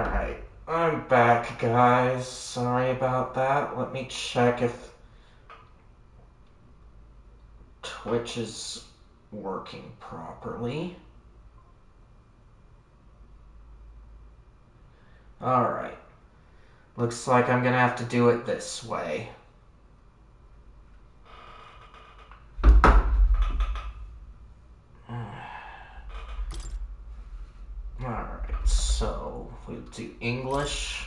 Alright, I'm back, guys. Sorry about that. Let me check if Twitch is working properly. Alright. Looks like I'm gonna have to do it this way. Alright, so we'll do English.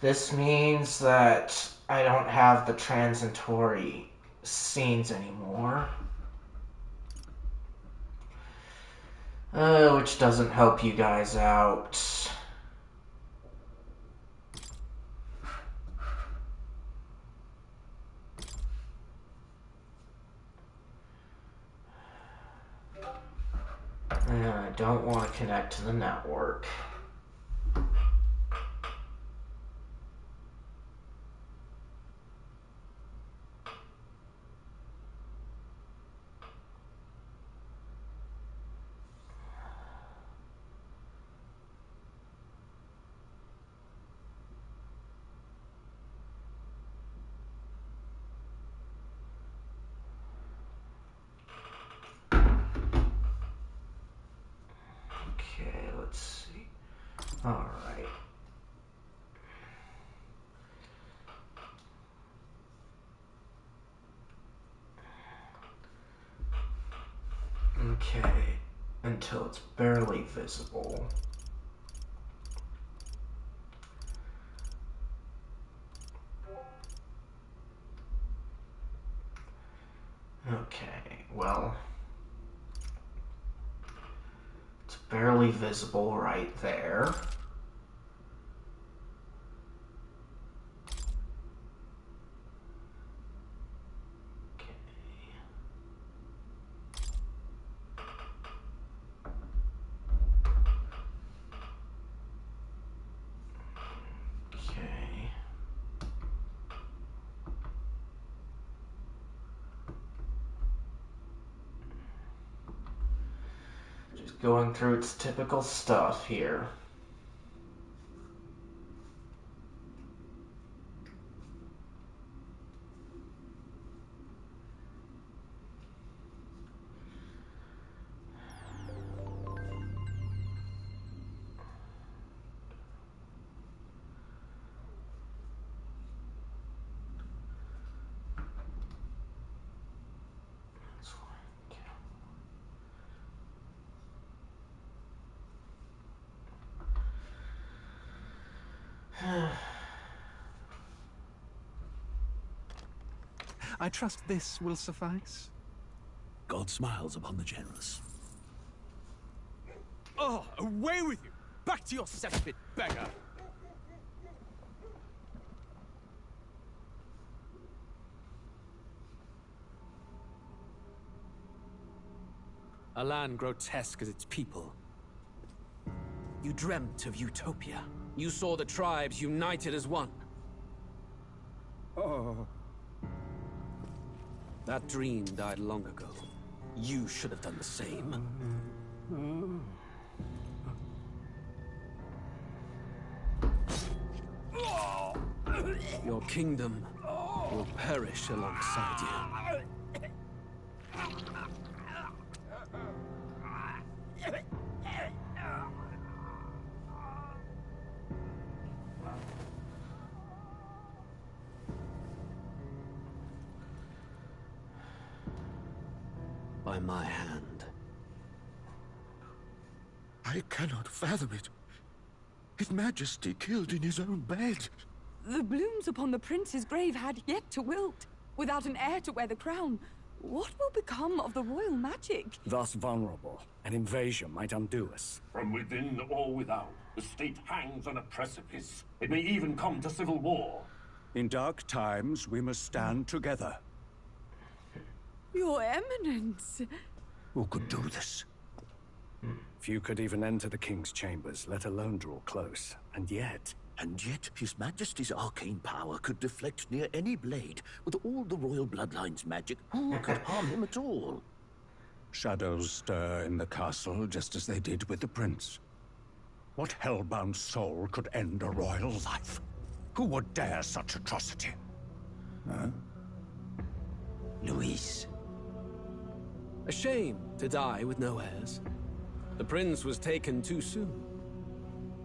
This means that I don't have the transitory scenes anymore. Which doesn't help you guys out. I don't want to connect to the network. Okay, let's see. All right. Okay, until it's barely visible. Okay, well, it's barely visible right there. Going through its typical stuff here. I trust this will suffice. God smiles upon the generous. Oh, away with you! Back to your cesspit, beggar! A land grotesque as its people. You dreamt of utopia. You saw the tribes united as one. Oh. That dream died long ago. You should have done the same. Your kingdom will perish alongside you. By my hand. I cannot fathom it. His Majesty killed in his own bed. The blooms upon the prince's grave had yet to wilt. Without an heir to wear the crown, what will become of the royal magic? Thus vulnerable, an invasion might undo us. From within or without, the state hangs on a precipice. It may even come to civil war. In dark times, we must stand together. Your Eminence! Who could do this? Few could even enter the king's chambers, let alone draw close. And yet, His Majesty's arcane power could deflect near any blade. With all the royal bloodline's magic, who could harm him at all? shadows stir in the castle just as they did with the prince. What hellbound soul could end a royal life? Who would dare such atrocity? Huh? Luis. A shame to die with no heirs. The prince was taken too soon.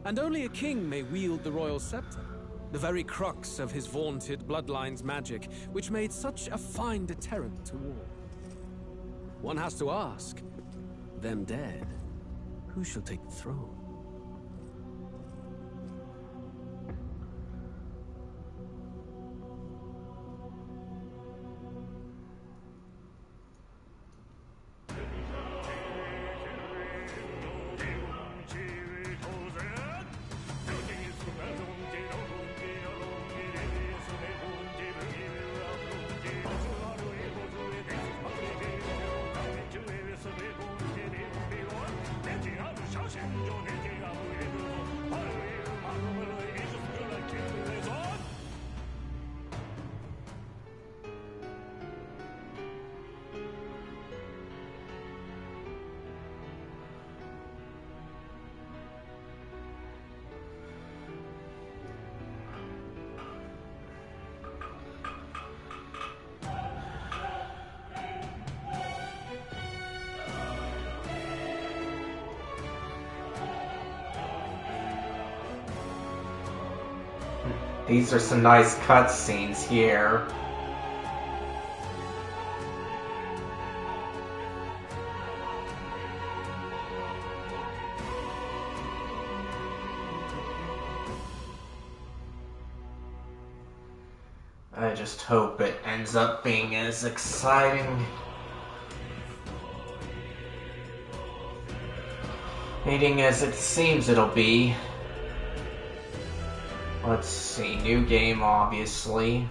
And only a king may wield the royal scepter, the very crux of his vaunted bloodline's magic, which made such a fine deterrent to war. One has to ask, them dead, who shall take the throne? These are some nice cutscenes here. I just hope it ends up being as exciting as it seems it'll be. Let's see, new game, obviously.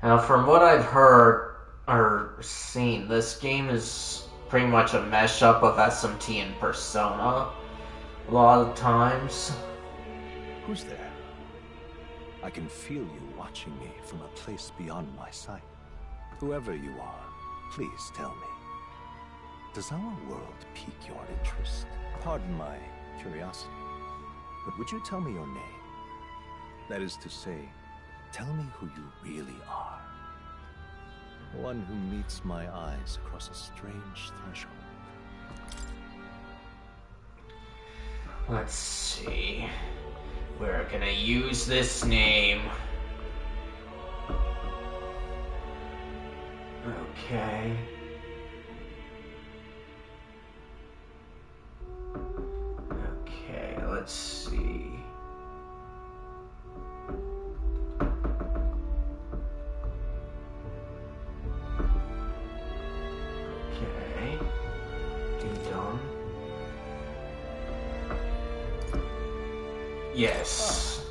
Now, from what I've heard or seen, this game is pretty much a mesh-up of SMT and Persona a lot of times. Who's there? I can feel you watching me from a place beyond my sight. Whoever you are, please tell me. Does our world pique your interest? Pardon my curiosity, but would you tell me your name? That is to say, tell me who you really are. One who meets my eyes across a strange threshold. Let's see. We're gonna use this name. Okay. Let's see. Okay. Ding-dong. Yes.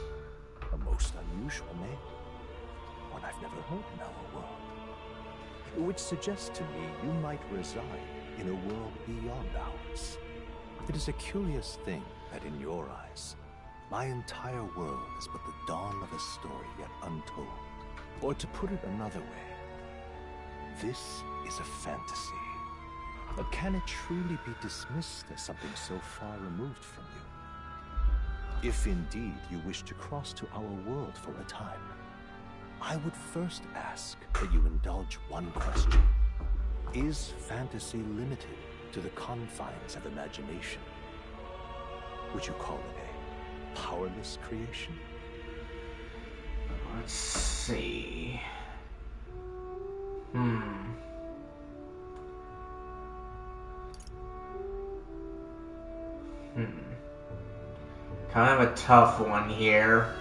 A most unusual name. One I've never heard in our world. Which suggests to me you might reside in a world beyond ours. It is a curious thing that in your eyes, my entire world is but the dawn of a story yet untold. Or to put it another way, this is a fantasy. But can it truly be dismissed as something so far removed from you? If indeed you wish to cross to our world for a time, I would first ask that you indulge one question. Is fantasy limited to the confines of imagination? Would you call it a powerless creation? Let's see. Kind of a tough one here.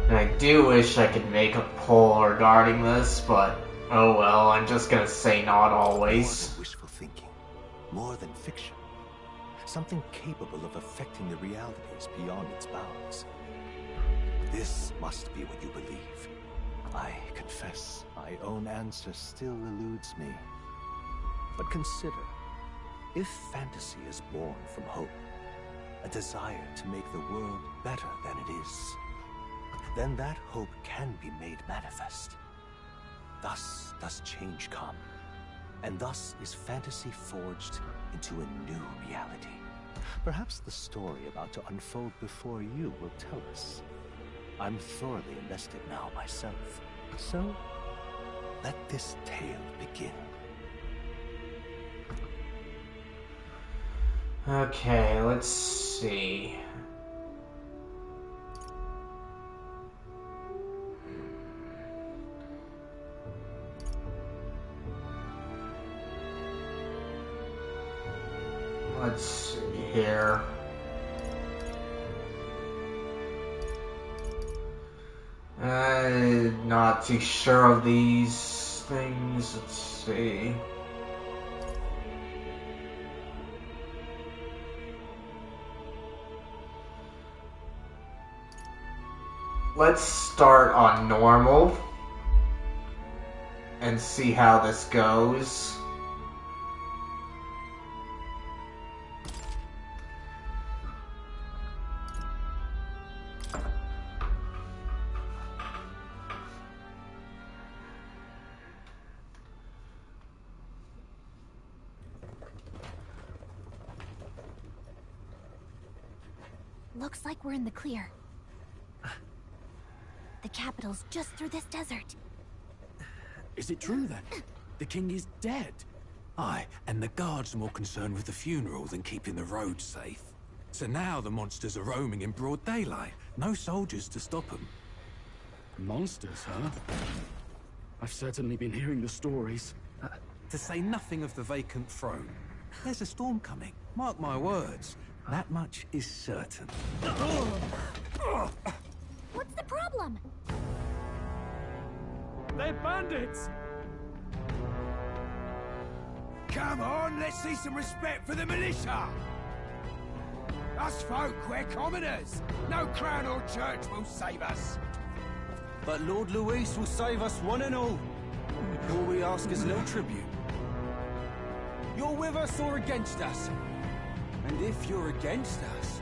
And I do wish I could make a poll regarding this, but oh well, I'm just gonna say not always. More than wishful thinking, more than fiction. Something capable of affecting the realities beyond its bounds. This must be what you believe. I confess, my own answer still eludes me. But consider, if fantasy is born from hope, a desire to make the world better than it is, then that hope can be made manifest. Thus does change come, and thus is fantasy forged into a new reality. Perhaps the story about to unfold before you will tell us. I'm thoroughly invested now myself, so let this tale begin. Okay, let's see. Let's see here. Not too sure of these things. Let's see. Let's start on normal and see how this goes. Looks like we're in the clear. The capital's just through this desert. Is it true then? The king is dead? Aye, and the guards are more concerned with the funeral than keeping the roads safe. So now the monsters are roaming in broad daylight. No soldiers to stop them. Monsters, huh? I've certainly been hearing the stories. To say nothing of the vacant throne. There's a storm coming, mark my words. That much is certain. What's the problem? They're bandits! Come on, let's see some respect for the militia! Us folk, we're commoners. No crown or church will save us. But Lord Luis will save us one and all. All we ask is no tribute. You're with us or against us? And if you're against us...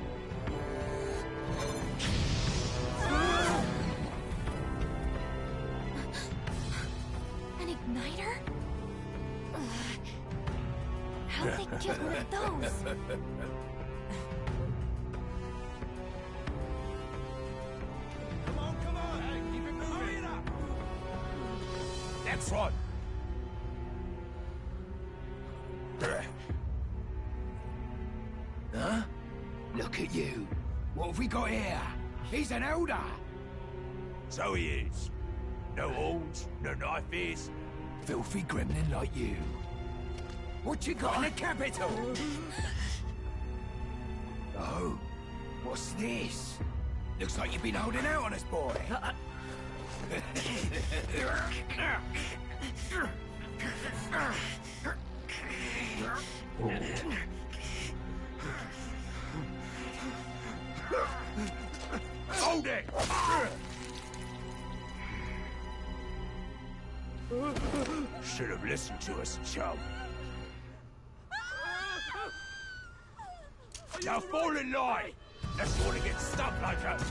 An igniter? How'd they get one of those? Come on, hey, keep it moving. Hurry it up. Next one. Huh? Look at you. What have we got here? He's an elder. So he is. No horns, no knife ears. Filthy gremlin like you. What you got in the capital? Oh, what's this? Looks like you've been holding out on us, boy. Hold it! Should have listened to us, chum. Now fall in line! Let's want to get stuck like us!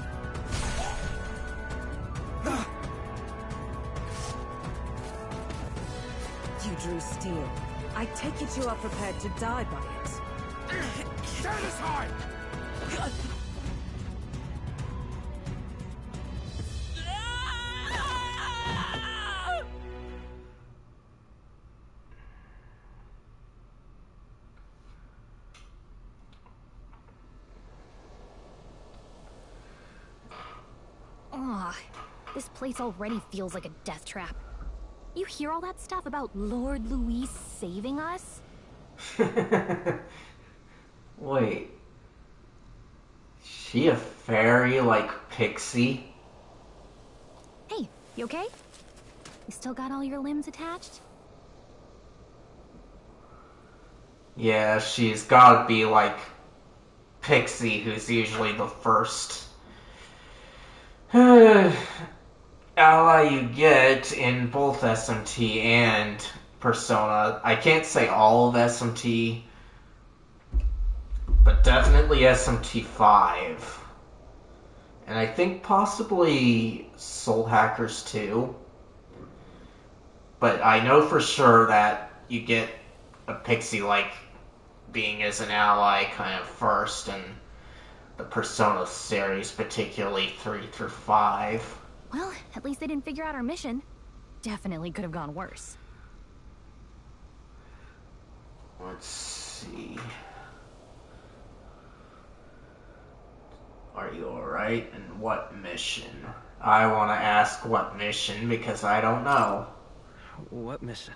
You drew steel. I take it you are prepared to die by it. Stand aside! Ugh, this place already feels like a death trap. You hear all that stuff about Lord Luis saving us? Wait. She a fairy like Pixie? Hey, you okay? You still got all your limbs attached? Yeah, she's gotta be like Pixie, who's usually the first ally you get in both SMT and Persona. I can't say all of SMT, but definitely SMT5. And I think possibly Soul Hackers too. But I know for sure that you get a pixie like being as an ally kind of first in the Persona series, particularly 3 through 5. Well, at least they didn't figure out our mission. Definitely could have gone worse. Let's see. Are you alright? And what mission? I want to ask what mission because I don't know. What mission?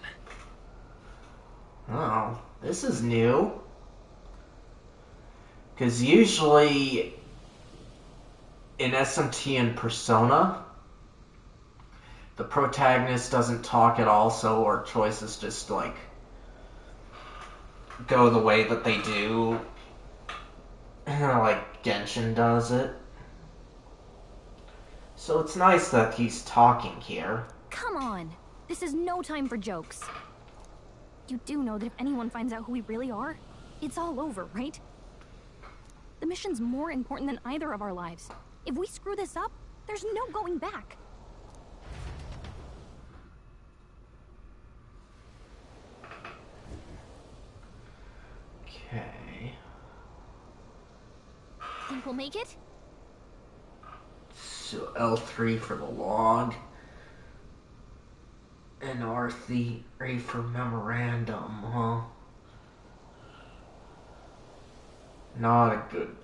Oh, this is new. Because usually in SMT and Persona, the protagonist doesn't talk at all, so our choices just like go the way that they do, like Genshin does it. So it's nice that he's talking here. Come on, this is no time for jokes. You do know that if anyone finds out who we really are, it's all over, right? The mission's more important than either of our lives. If we screw this up, there's no going back. Okay. Think we'll make it? So L3 for the log. And R3 for memorandum, huh? Not a good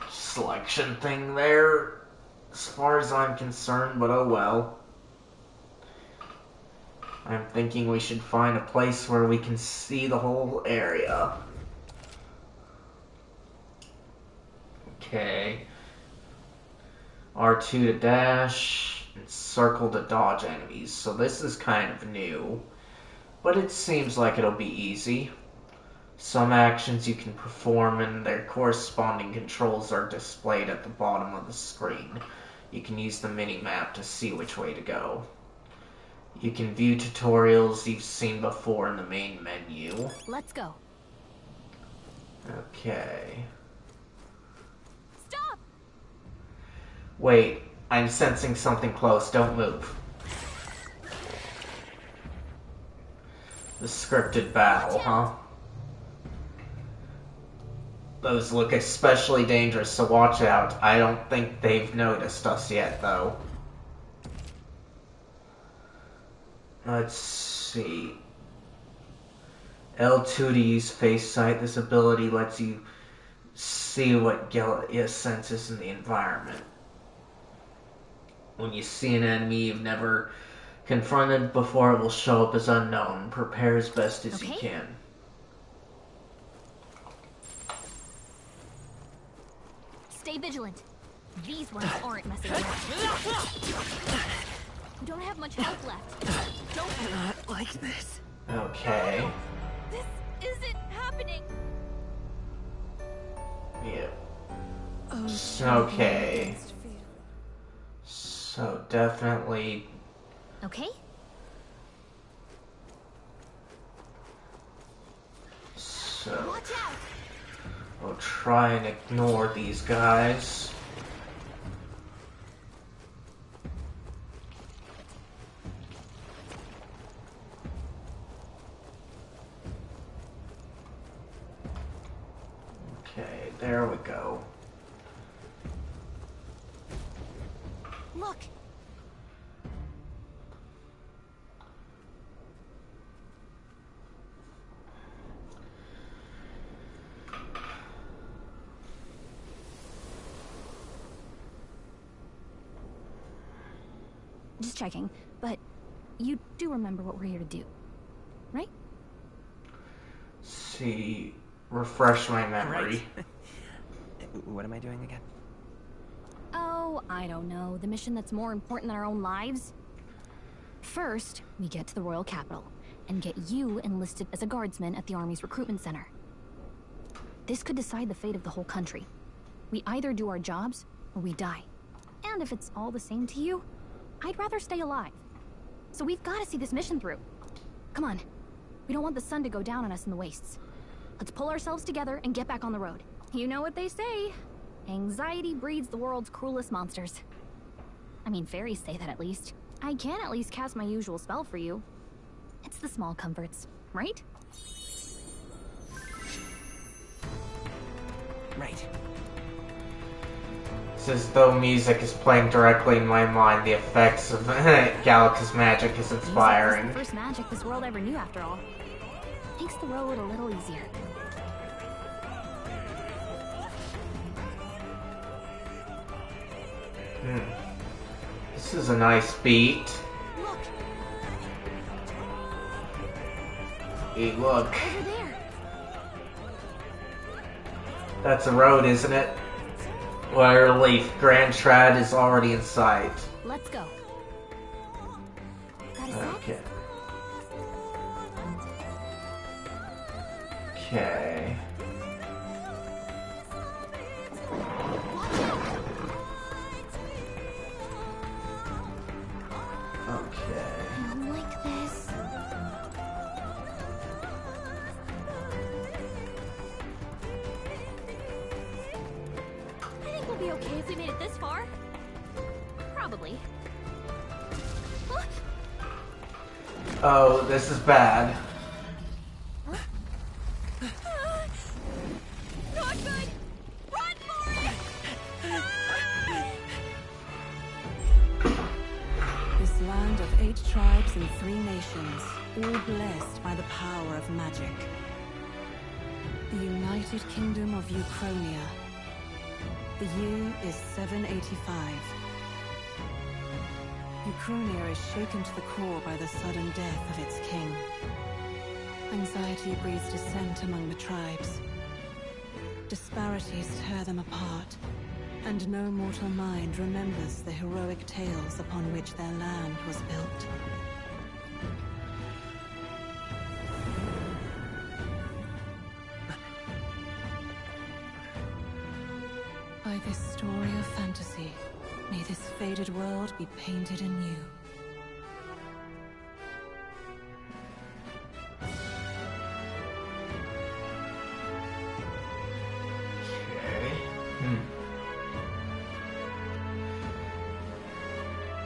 selection thing there, as far as I'm concerned, but oh well. I'm thinking we should find a place where we can see the whole area. Okay. R2 to dash, and circle to dodge enemies. So this is kind of new, but it seems like it'll be easy. Some actions you can perform and their corresponding controls are displayed at the bottom of the screen. You can use the mini-map to see which way to go. You can view tutorials you've seen before in the main menu. Let's go. Okay. Stop! Wait, I'm sensing something close. Don't move. The scripted battle, huh? Those look especially dangerous, so watch out. I don't think they've noticed us yet, though. Let's see. L2 to use face sight. This ability lets you see what Gaia senses in the environment. When you see an enemy you've never confronted before, it will show up as unknown. Prepare as best as you can. Stay vigilant. These ones aren't messing around. We don't have much health left. Don't Not like this. Okay. This isn't happening. Yeah. Okay. So definitely. Okay. So Watch out. we'll try and ignore these guys. Okay, there we go. Look. Just checking, but you do remember what we're here to do, right? See, refresh my memory. Right. What am I doing again? Oh, I don't know. The mission that's more important than our own lives? First, we get to the royal capital and get you enlisted as a guardsman at the army's recruitment center. This could decide the fate of the whole country. We either do our jobs or we die. And if it's all the same to you, I'd rather stay alive. So we've got to see this mission through. Come on. We don't want the sun to go down on us in the wastes. Let's pull ourselves together and get back on the road. You know what they say. Anxiety breeds the world's cruelest monsters. I mean, fairies say that at least. I can at least cast my usual spell for you. It's the small comforts. right? Right. It's as though music is playing directly in my mind. The effects of Galac's magic is inspiring. Music was the first magic this world ever knew, after all. Makes the road a little easier. This is a nice beat. Look. Hey, look. Over there. That's a road, isn't it? Wire Leaf Grand Trad is already in sight. Let's go. Got a sec? Okay. Okay. Okay. I don't like this. I think we'll be okay if we made it this far. Probably. Oh, this is bad. Not good! Run for it! This land of 8 tribes and 3 nations, all blessed by the power of magic. The United Kingdom of Uchronia. The year is 785. Uchronia is shaken to the core by the sudden death of its king. Anxiety breeds dissent among the tribes. Disparities tear them apart, and no mortal mind remembers the heroic tales upon which their land was built. By this story of fantasy, may this faded world be painted anew.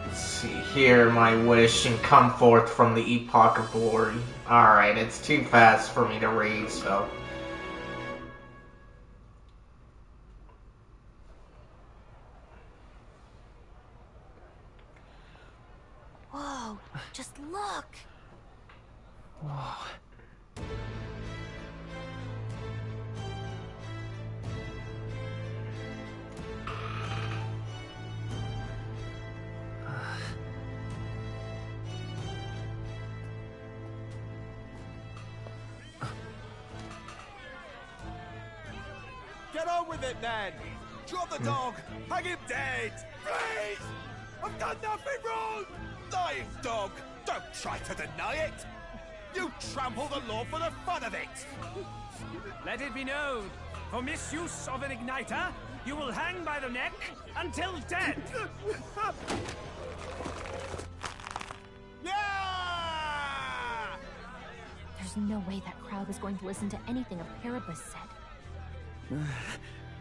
Let's see, hear my wish and come forth from the epoch of glory. Alright, it's too fast for me to read, so... Whoa, just look! Whoa. Get on with it, then! Drop the dog! Hang him dead! Please! I've done nothing wrong! Lying dog! Don't try to deny it! You trample the law for the fun of it! Let it be known, for misuse of an igniter, you will hang by the neck until dead! Yeah! There's no way that crowd was going to listen to anything a Paribus said.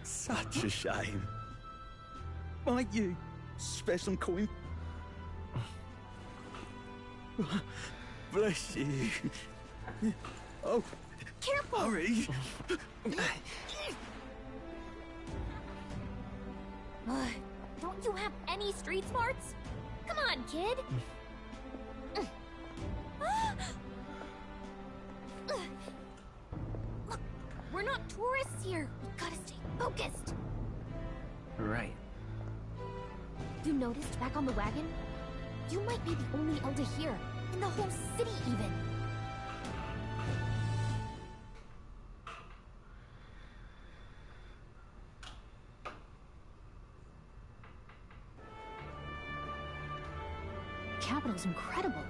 Such a shame. Might you spare some coin? Bless you. Oh, careful! Hurry! Don't you have any street smarts? Come on, kid! Look, we're not tourists here. We gotta stay focused. Right. You noticed back on the wagon? You might be the only Elder here, in the whole city even. The capital's incredible.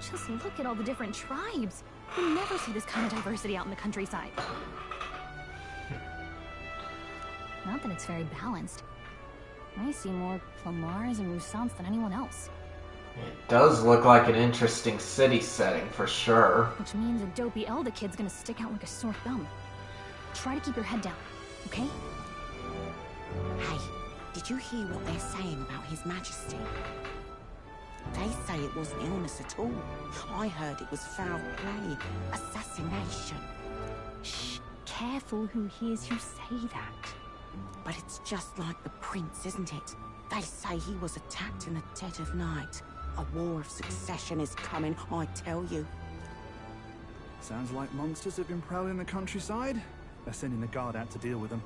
Just look at all the different tribes. You never see this kind of diversity out in the countryside. Not that it's very balanced. I see more Plamars and Roussants than anyone else. It does look like an interesting city setting, for sure. Which means a dopey Elder kid's gonna stick out like a sore thumb. Try to keep your head down, okay? Hey, did you hear what they're saying about His Majesty? They say it wasn't illness at all. I heard it was foul play, assassination. Shh, careful who hears you say that. But it's just like the prince, isn't it? They say he was attacked in the dead of night. A war of succession is coming, I tell you. Sounds like monsters have been prowling the countryside. They're sending the guard out to deal with them.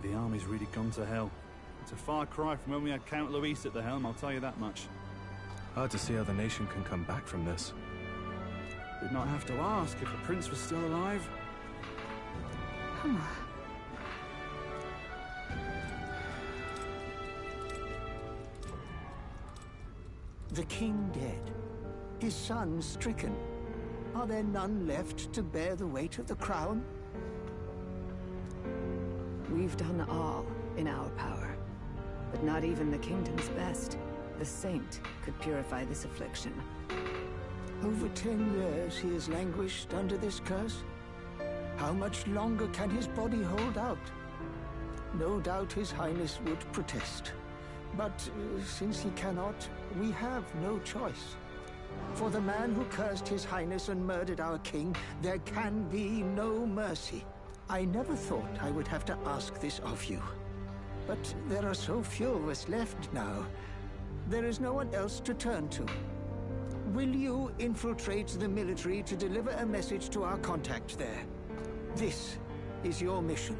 The army's really gone to hell. It's a far cry from when we had Count Luis at the helm, I'll tell you that much. Hard to see how the nation can come back from this. We'd not have to ask if the prince was still alive. The king dead, his son stricken. Are there none left to bear the weight of the crown? We've done all in our power, but not even the kingdom's best, the saint, could purify this affliction. Over 10 years he has languished under this curse. How much longer can his body hold out? No doubt his highness would protest. But since he cannot, we have no choice. For the man who cursed his highness and murdered our king, there can be no mercy. I never thought I would have to ask this of you. But there are so few of us left now. There is no one else to turn to. Will you infiltrate the military to deliver a message to our contact there? This is your mission.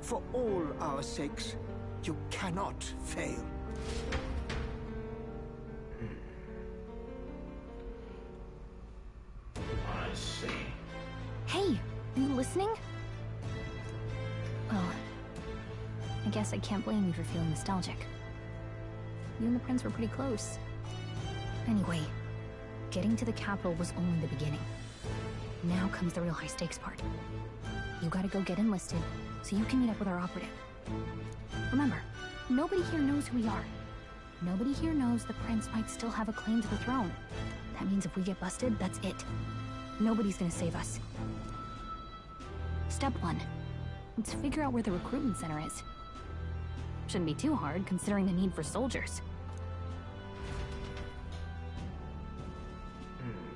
For all our sakes, you cannot fail. I see. Hey, are you listening? Well, I guess I can't blame you for feeling nostalgic. You and the prince were pretty close. Anyway, getting to the capital was only the beginning. Now comes the real high-stakes part. You gotta go get enlisted, so you can meet up with our operative. Remember, nobody here knows who we are. Nobody here knows the prince might still have a claim to the throne. That means if we get busted, that's it. Nobody's gonna save us. Step 1. Let's figure out where the recruitment center is. Shouldn't be too hard, considering the need for soldiers.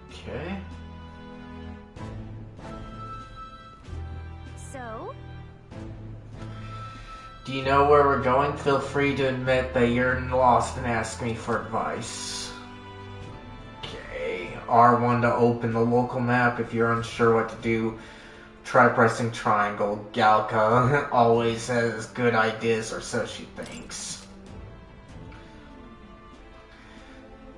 Okay. So? Do you know where we're going? Feel free to admit that you're lost and ask me for advice. Okay. R1 to open the local map. If you're unsure what to do, try pressing triangle. Galka always has good ideas, or so she thinks.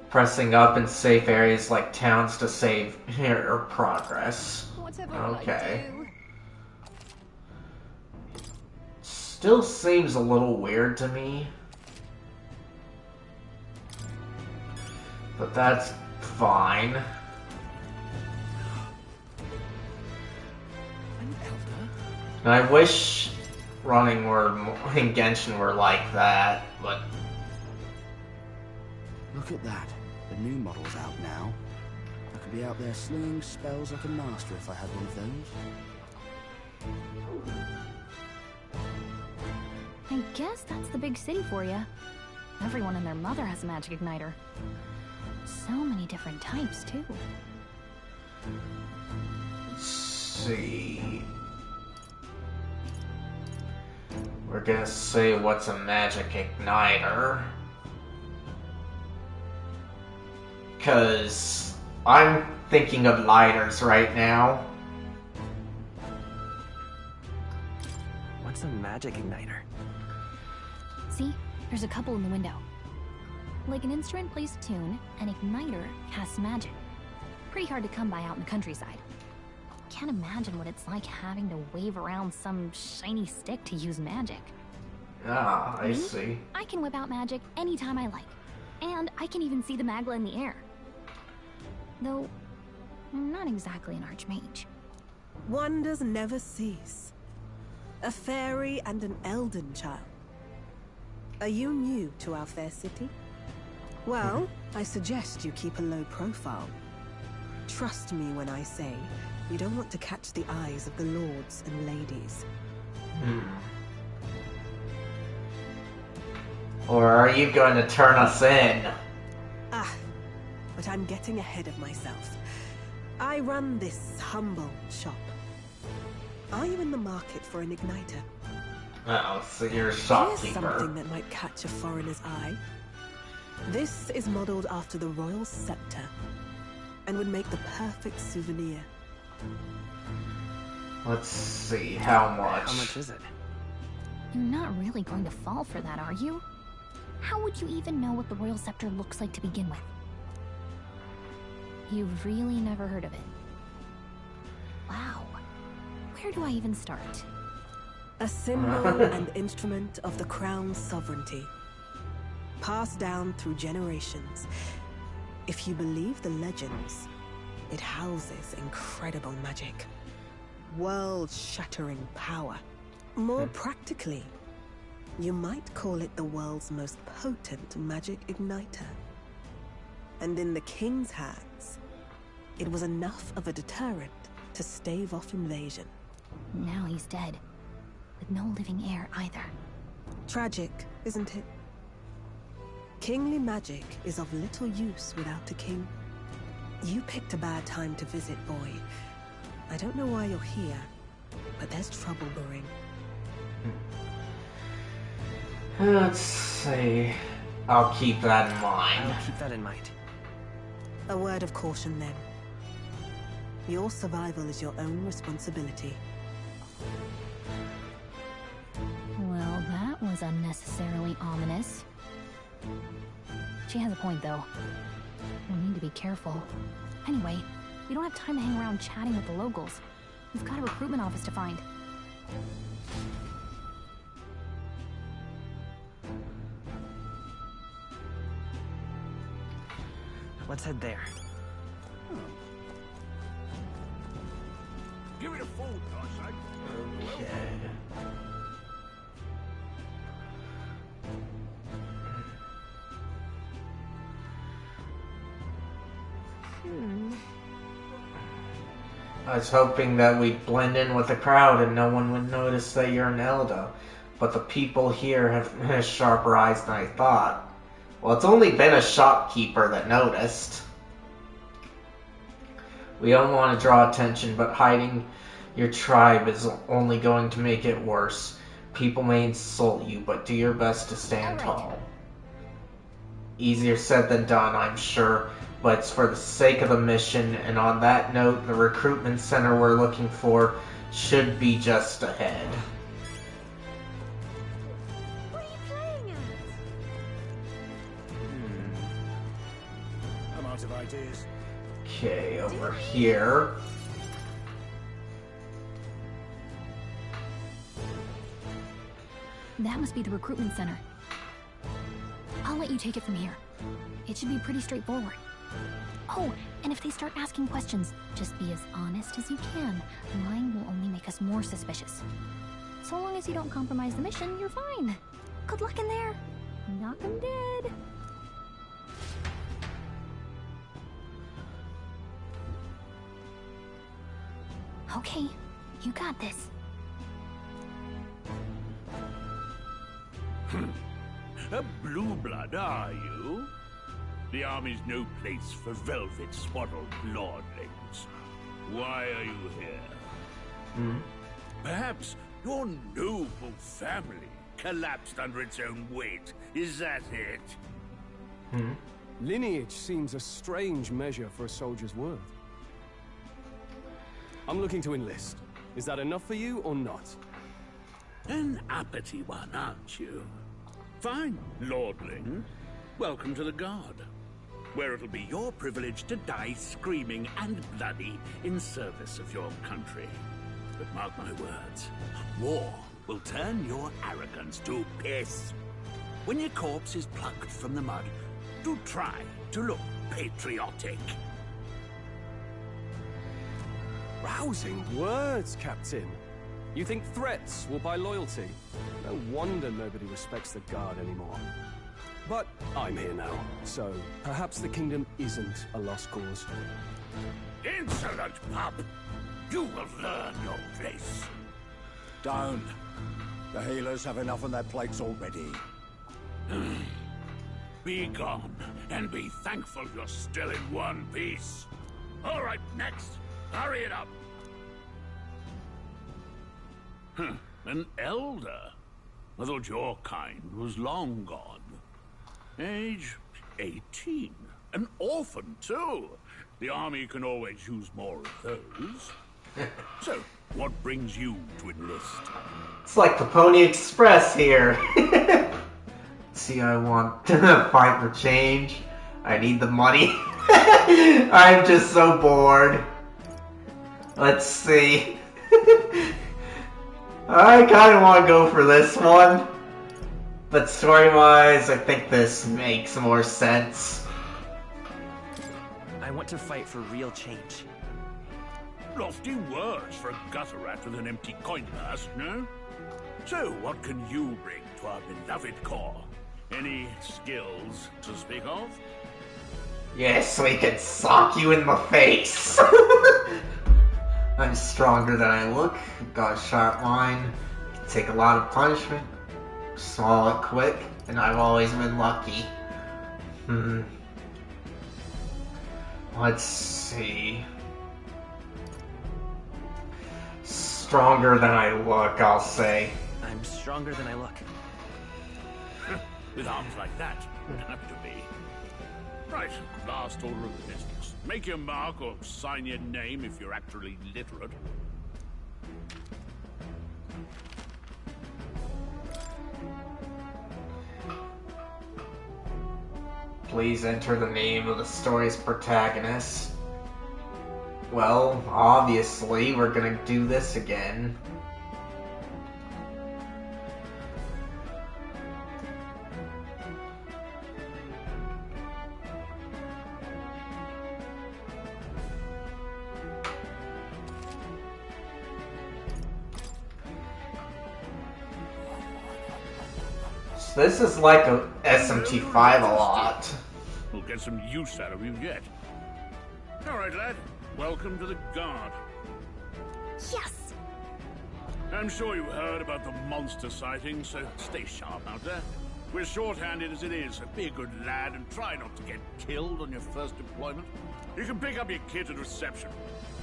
Pressing up in safe areas like towns to save your progress. Okay. Still seems a little weird to me. But that's fine. And I wish running in Genshin were like that, but... Look at that. The new model's out now. I could be out there slinging spells like a master if I had one of those. I guess that's the big city for you. Everyone and their mother has a magic igniter. So many different types, too. Let's see... We're gonna say what's a magic igniter. Because I'm thinking of lighters right now. What's a magic igniter? See? There's a couple in the window. Like an instrument plays a tune, an igniter casts magic. Pretty hard to come by out in the countryside. Can't imagine what it's like having to wave around some shiny stick to use magic. Ah, I Me? see. I can whip out magic anytime I like. And I can even see the Magla in the air. Though, I'm not exactly an archmage. Wonders never cease. A fairy and an elden child. Are you new to our fair city? Well, I suggest you keep a low profile. Trust me when I say you don't want to catch the eyes of the lords and ladies. Or are you going to turn us in? Ah, but I'm getting ahead of myself. I run this humble shop. Are you in the market for an igniter? Oh, so you're a Here's shopkeeper. something that might catch a foreigner's eye. This is modeled after the royal scepter and would make the perfect souvenir. Let's see, how much? How much is it? You're not really going to fall for that, are you? How would you even know what the royal scepter looks like to begin with? You've really never heard of it. Wow. Where do I even start? A symbol and instrument of the crown's sovereignty, passed down through generations. If you believe the legends, it houses incredible magic, world-shattering power. More practically, you might call it the world's most potent magic igniter. And in the king's hands, it was enough of a deterrent to stave off invasion. Now he's dead, with no living heir either. Tragic, isn't it? Kingly magic is of little use without a king. You picked a bad time to visit, boy. I don't know why you're here, but there's trouble brewing. Let's see. I'll keep that in mind. I'll keep that in mind. A word of caution then. Your survival is your own responsibility. Well, that was unnecessarily ominous. She has a point, though. We'll need to be careful. Anyway, we don't have time to hang around chatting with the locals. We've got a recruitment office to find. Let's head there. Give it a fold, I say. Okay. I was hoping that we'd blend in with the crowd and no one would notice that you're an Elda, but the people here have sharper eyes than I thought. Well, it's only been a shopkeeper that noticed. We don't want to draw attention, but hiding your tribe is only going to make it worse. People may insult you, but do your best to stand tall. Easier said than done, I'm sure, but it's for the sake of the mission, and on that note, the recruitment center we're looking for should be just ahead. What are you playing at? I'm out of ideas. Okay, over here. That must be the recruitment center. I'll let you take it from here. It should be pretty straightforward. Oh, and if they start asking questions, just be as honest as you can. Lying will only make us more suspicious. So long as you don't compromise the mission, you're fine. Good luck in there. Knock 'em dead. Okay, you got this. A blue blood, are you? The army's no place for velvet-swaddled lordlings. Why are you here? Perhaps your noble family collapsed under its own weight. Is that it? Lineage seems a strange measure for a soldier's worth. I'm looking to enlist. Is that enough for you or not? An uppity one, aren't you? Fine, lordling. Welcome to the Guard, where it'll be your privilege to die screaming and bloody in service of your country. But mark my words, war will turn your arrogance to piss. When your corpse is plucked from the mud, do try to look patriotic. Rousing words, Captain. You think threats will buy loyalty? No wonder nobody respects the Guard anymore. But I'm here now, so perhaps the kingdom isn't a lost cause. Insolent pup! You will learn your place. Don't. The healers have enough on their plates already. Be gone, and be thankful you're still in one piece. All right, next. Hurry it up. An elder? I thought your kind was long gone. Age 18. An orphan, too. The army can always use more of those. So, what brings you to enlist? It's like the Pony Express here. See, I want to fight for change. I need the money. I'm just so bored. Let's see. I kind of want to go for this one. But story-wise, I think this makes more sense. I want to fight for real change. Lofty words for a gutter rat with an empty coin purse, no? So, what can you bring to our beloved corps? Any skills to speak of? Yes, we can sock you in the face. I'm stronger than I look, got a sharp mind, can take a lot of punishment, swallow it quick, and I've always been lucky. Let's see. Stronger than I look, I'll say. I'm stronger than I look. With arms like that, would have to be. Right, last order of business. Make your mark or sign your name if you're actually literate. Please enter the name of the story's protagonist. Well, obviously, we're gonna do this again. So this is like a SMT5 a lot. We'll get some use out of you yet. All right, lad. Welcome to the Guard. Yes! I'm sure you heard about the monster sighting, so stay sharp out there. We're short-handed as it is, so be a good lad and try not to get killed on your first deployment. You can pick up your kit at reception.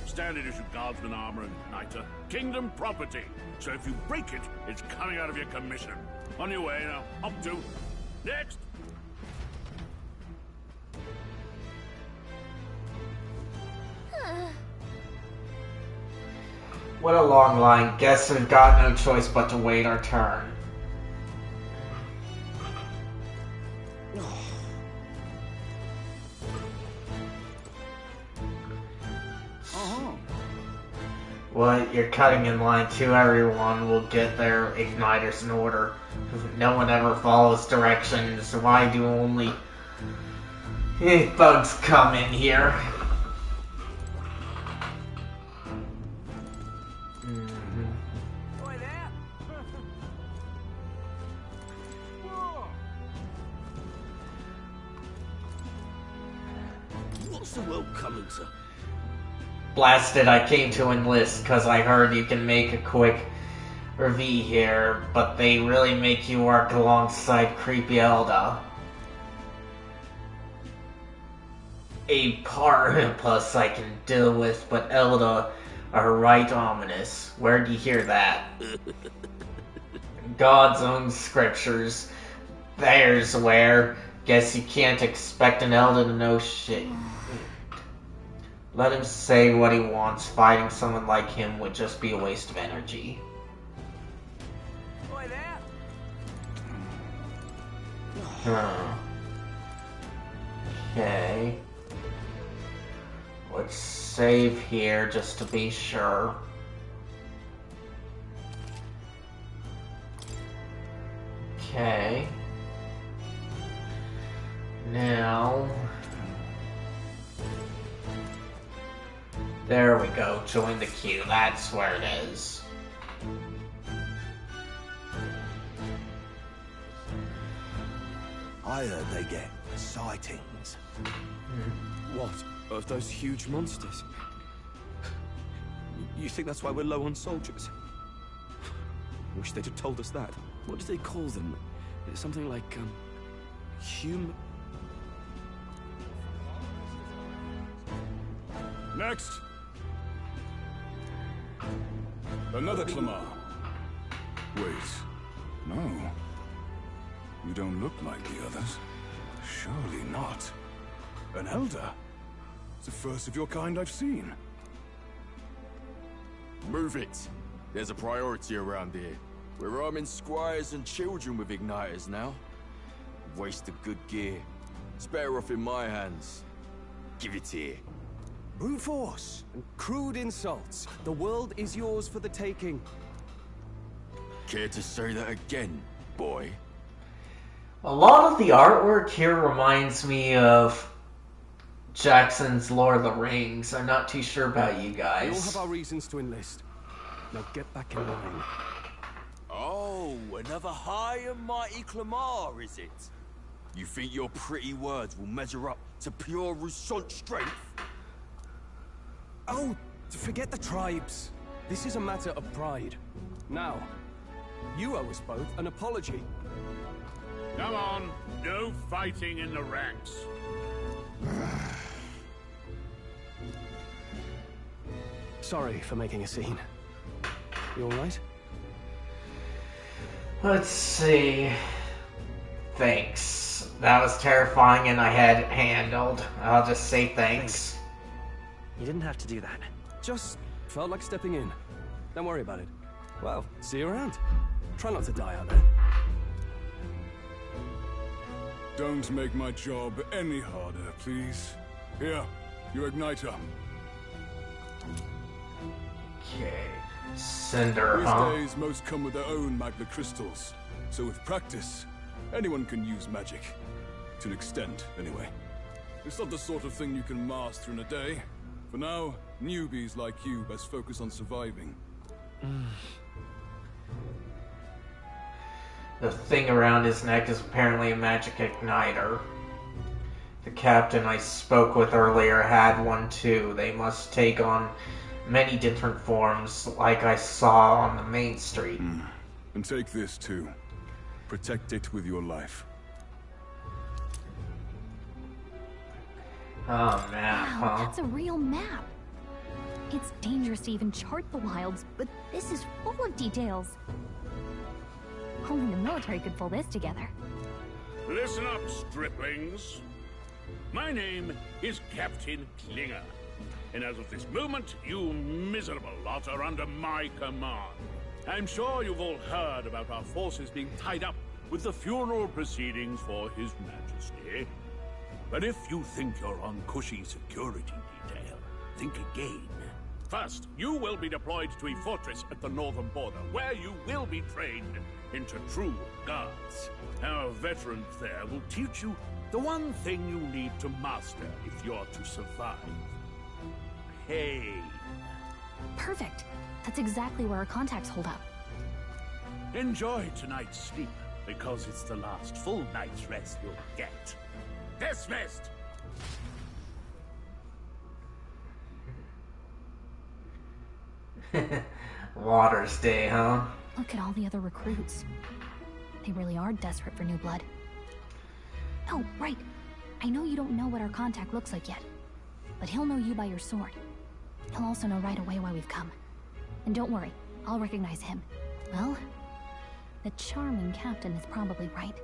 Standard issue guardsman armor and igniter. Kingdom property. So if you break it, it's coming out of your commission. On your way now. Up to. Next! What a long line. Guess we've got no choice but to wait our turn. What? You're cutting in line too. Everyone will get their igniters in order. No one ever follows directions. Why do only thugs come in here? What's the world coming to? Blasted, I came to enlist because I heard you can make a quick RV here, but they really make you work alongside creepy Elda. A plus I can deal with, but Elda are right ominous. Where'd you hear that? God's own scriptures. There's where. Guess you can't expect an Elda to know shit. Let him say what he wants. Fighting someone like him would just be a waste of energy. Boy there. Okay. Let's save here just to be sure. Okay. Now... there we go, join the queue, that's where it is. I heard they get sightings. What? Of those huge monsters? You think that's why we're low on soldiers? Wish they'd have told us that. What do they call them? It's something like, Next! Another Clamar. Wait, no. You don't look like the others. Surely not. An elder? It's the first of your kind I've seen. Move it. There's a priority around here. We're arming squires and children with igniters now. Waste of good gear. It's better off in my hands. Give it here. Brute force and crude insults. The world is yours for the taking. Care to say that again, boy? A lot of the artwork here reminds me of Jackson's Lord of the Rings. I'm not too sure about you guys. We all have our reasons to enlist. Now get back in line. Oh, another high and mighty Clamar, is it? You think your pretty words will measure up to pure Rousseau strength? Oh, forget the tribes. This is a matter of pride. Now, you owe us both an apology. Come on, no fighting in the ranks. Sorry for making a scene. You alright? Let's see. Thanks. That was terrifying and I had it handled. I'll just say thanks. You didn't have to do that. Just felt like stepping in. Don't worry about it. Well, see you around. Try not to die out there. Don't make my job any harder, please. Here, your igniter. Okay. Cinder, These huh? days, most come with their own magna crystals. So with practice, anyone can use magic. To an extent, anyway. It's not the sort of thing you can master in a day. For now, newbies like you best focus on surviving. The thing around his neck is apparently a magic igniter. The captain I spoke with earlier had one too. They must take on many different forms, like I saw on the main street. And take this too. Protect it with your life. Oh, map, Wow, huh? that's a real map. It's dangerous to even chart the wilds, but this is full of details. Only the military could pull this together. Listen up, striplings. My name is Captain Klinger, and as of this moment, you miserable lot are under my command. I'm sure you've all heard about our forces being tied up with the funeral proceedings for His Majesty. But if you think you're on cushy security detail, think again. First, you will be deployed to a fortress at the northern border, where you will be trained into true guards. Our veterans there will teach you the one thing you need to master if you're to survive. Pain. Perfect. That's exactly where our contacts hold up. Enjoy tonight's sleep, because it's the last full night's rest you'll get. Dismissed! Waters Day, huh? Look at all the other recruits. They really are desperate for new blood. Oh, right. I know you don't know what our contact looks like yet, but he'll know you by your sword. He'll also know right away why we've come. And don't worry, I'll recognize him. Well, the charming captain is probably right.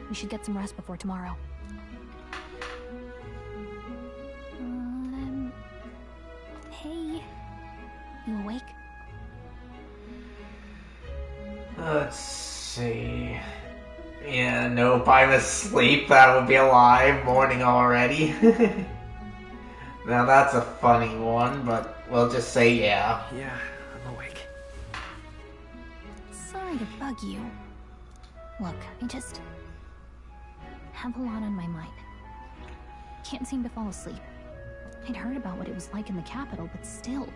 We should get some rest before tomorrow. Hey, you awake? Let's see. Yeah, nope, I'm asleep. That would be a lie. Morning already. Now that's a funny one, but we'll just say yeah. Yeah, I'm awake. Sorry to bug you. Look, I just have a lot on my mind. Can't seem to fall asleep. I'd heard about what it was like in the capital, but still.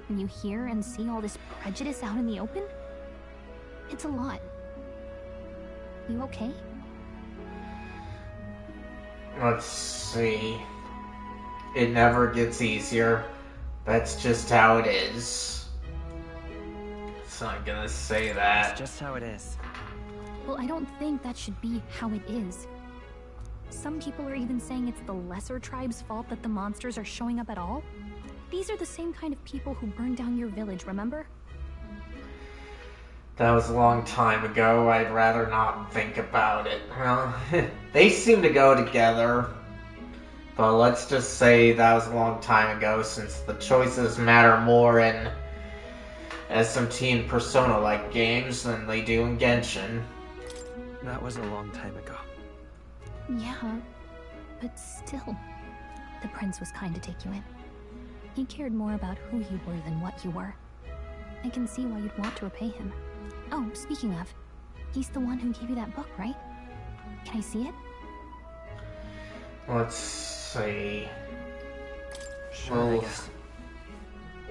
When you hear and see all this prejudice out in the open, it's a lot. You okay? Let's see. It never gets easier. That's just how it is. So I'm gonna say that. It's just how it is. Well, I don't think that should be how it is. Some people are even saying it's the lesser tribe's fault that the monsters are showing up at all. These are the same kind of people who burned down your village, remember? That was a long time ago. I'd rather not think about it. Well, they seem to go together. But let's just say that was a long time ago, since the choices matter more in SMT and Persona-like games than they do in Genshin. That was a long time ago. Yeah, but still, the prince was kind to take you in. He cared more about who you were than what you were. I can see why you'd want to repay him. Oh, speaking of, he's the one who gave you that book, right? Can I see it? Let's see. Sure, I guess.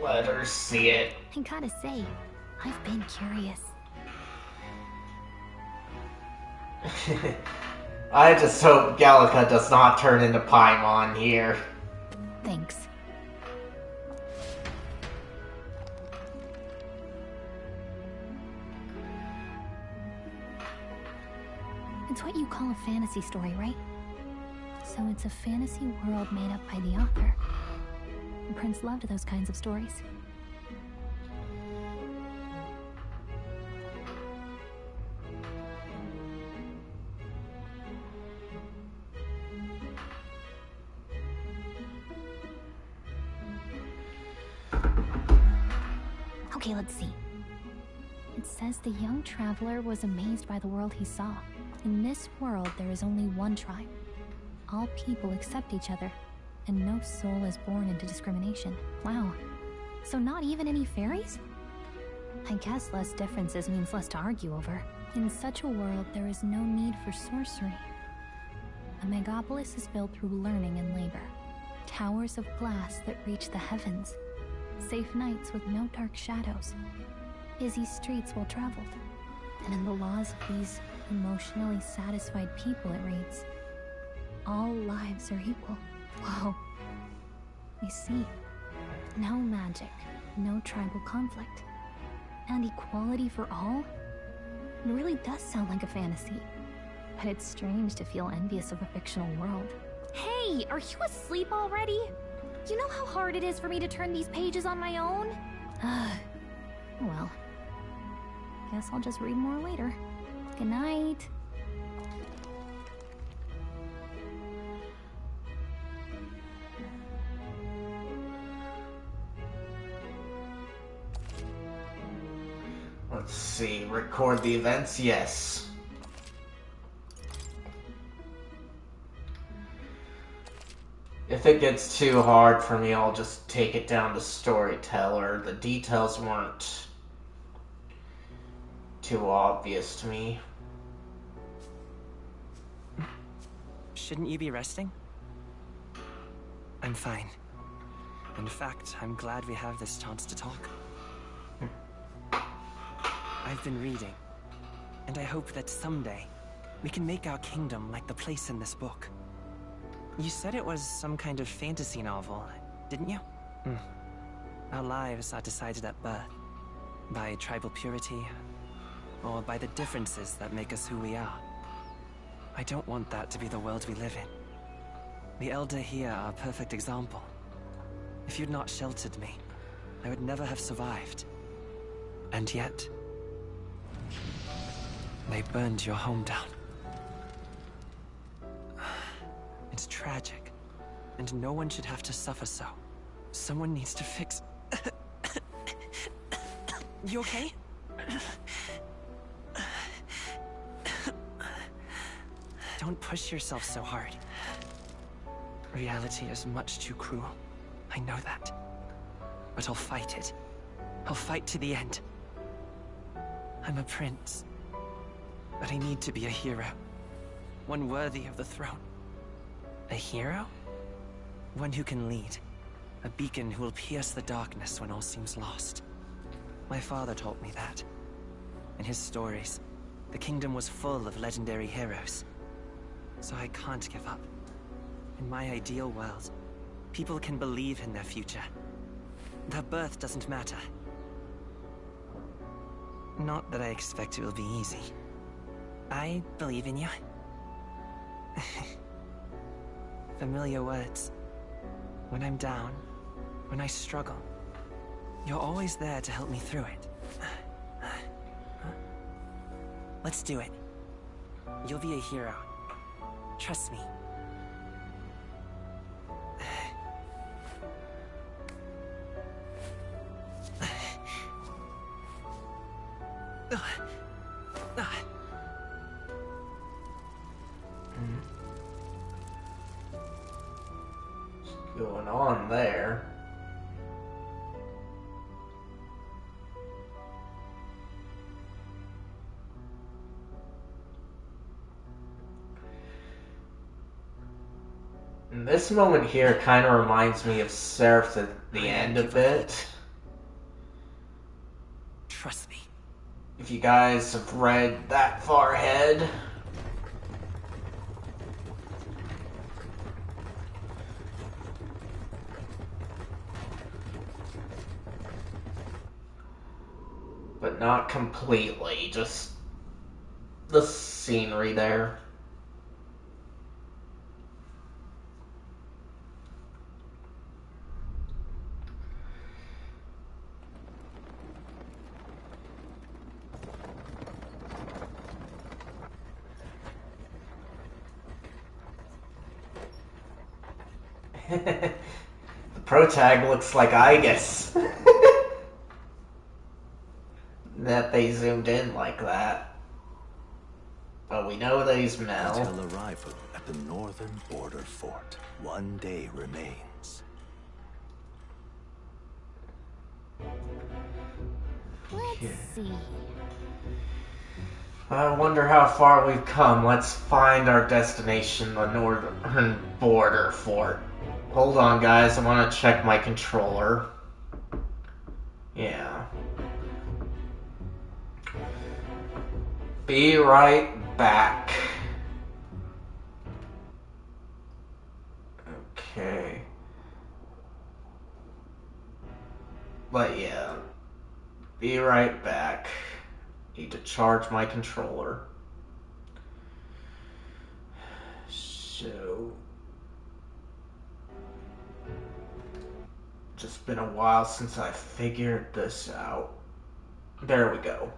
Let her see it. I gotta say, I've been curious. I just hope Gallica does not turn into Paimon here. Thanks. It's what you call a fantasy story, right? So it's a fantasy world made up by the author. The prince loved those kinds of stories. Okay, let's see. It says the young traveler was amazed by the world he saw. In this world, there is only one tribe. All people accept each other, and no soul is born into discrimination. Wow. So not even any fairies? I guess less differences means less to argue over. In such a world, there is no need for sorcery. A megapolis is built through learning and labor. Towers of glass that reach the heavens. Safe nights with no dark shadows. Busy streets well traveled. And in the laws of these emotionally satisfied people, it reads, all lives are equal. Whoa. I see. No magic, no tribal conflict, and equality for all? It really does sound like a fantasy. But it's strange to feel envious of a fictional world. Hey, are you asleep already? You know how hard it is for me to turn these pages on my own? Well, guess I'll just read more later. Good night. Let's see, record the events, yes. If it gets too hard for me, I'll just take it down to Storyteller. The details weren't too obvious to me. Shouldn't you be resting? I'm fine. In fact, I'm glad we have this chance to talk. I've been reading, and I hope that someday we can make our kingdom like the place in this book. You said it was some kind of fantasy novel, didn't you? Our lives are decided at birth, by tribal purity, or by the differences that make us who we are. I don't want that to be the world we live in. The Elder here are a perfect example. If you'd not sheltered me, I would never have survived. And yet, they burned your home down. It's tragic, and no one should have to suffer so. Someone needs to fix... You okay? Don't push yourself so hard. Reality is much too cruel. I know that. But I'll fight it. I'll fight to the end. I'm a prince. But I need to be a hero. One worthy of the throne. A hero? One who can lead. A beacon who will pierce the darkness when all seems lost. My father taught me that. In his stories, the kingdom was full of legendary heroes. So I can't give up. In my ideal world, people can believe in their future. Their birth doesn't matter. Not that I expect it will be easy. I believe in you. Familiar words. When I'm down, when I struggle, you're always there to help me through it. Let's do it. You'll be a hero. Trust me. What's going on there? And this moment here kind of reminds me of Seraph at the end a bit. Trust me. If you guys have read that far ahead. But not completely, just the scenery there. The protag looks like Igus. That they zoomed in like that. But we know that he's Mel. Until arrival at the northern border fort, one day remains. Let's see. I wonder how far we've come. Let's find our destination, the northern border fort. Hold on, guys. I want to check my controller. Yeah. Be right back. Okay. But yeah. Be right back. Need to charge my controller. So... just been a while since I figured this out. There we go.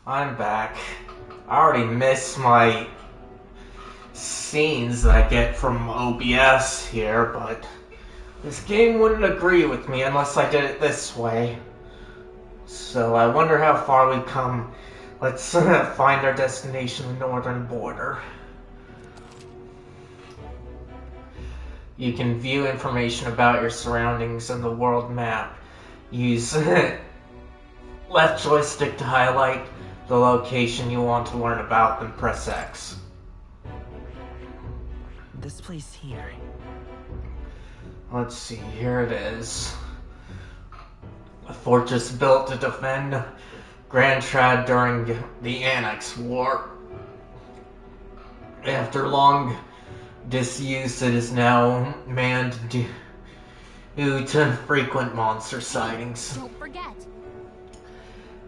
I'm back. I already miss my scenes that I get from OBS here, but this game wouldn't agree with me unless I did it this way. So I wonder how far we've come. Let's find our destination, the northern border. You can view information about your surroundings in the world map. Use left joystick to highlight the location you want to learn about, then press X. This place here. Let's see, here it is. A fortress built to defend Grand Trad during the Annex War. After long disuse, it is now manned due to frequent monster sightings. Don't forget.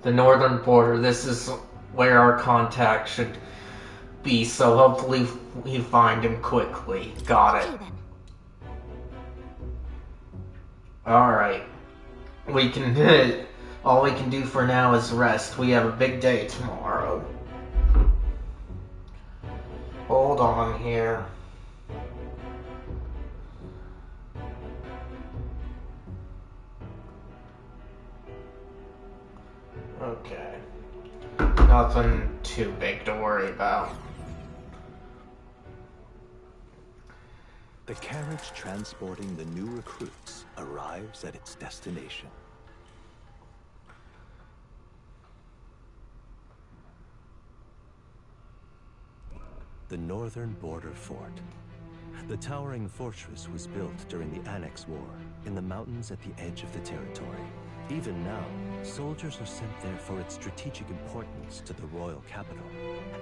The northern border, this is where our contact should be, so hopefully we find him quickly. Got it. Alright. We can all we can do for now is rest. We have a big day tomorrow. Hold on here. Okay. Nothing too big to worry about. The carriage transporting the new recruits arrives at its destination. The northern border fort. The towering fortress was built during the Annex War in the mountains at the edge of the territory. Even now, soldiers are sent there for its strategic importance to the royal capital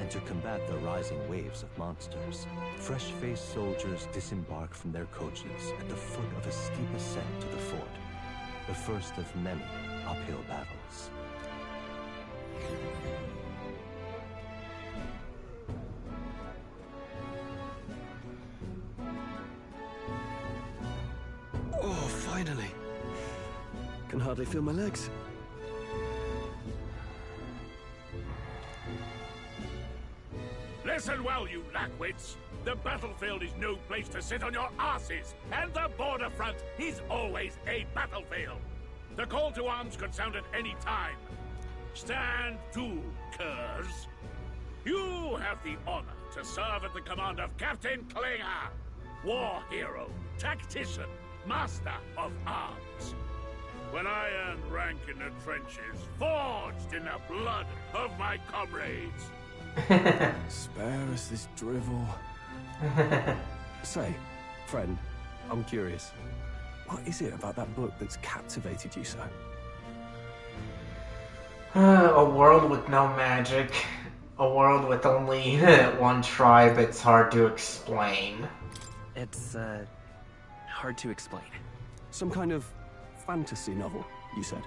and to combat the rising waves of monsters. Fresh-faced soldiers disembark from their coaches at the foot of a steep ascent to the fort, the first of many uphill battles. Oh, finally. Can hardly feel my legs. Listen well, you lackwits. The battlefield is no place to sit on your asses, and the border front is always a battlefield. The call to arms could sound at any time. Stand to, curs. You have the honor to serve at the command of Captain Klinger, war hero, tactician, master of arms. When I earned rank in the trenches, forged in the blood of my comrades. Spare us this drivel. Say, friend, I'm curious. What is it about that book that's captivated you so? A world with no magic. A world with only one tribe. It's hard to explain. It's, hard to explain. Some kind of fantasy novel, you said?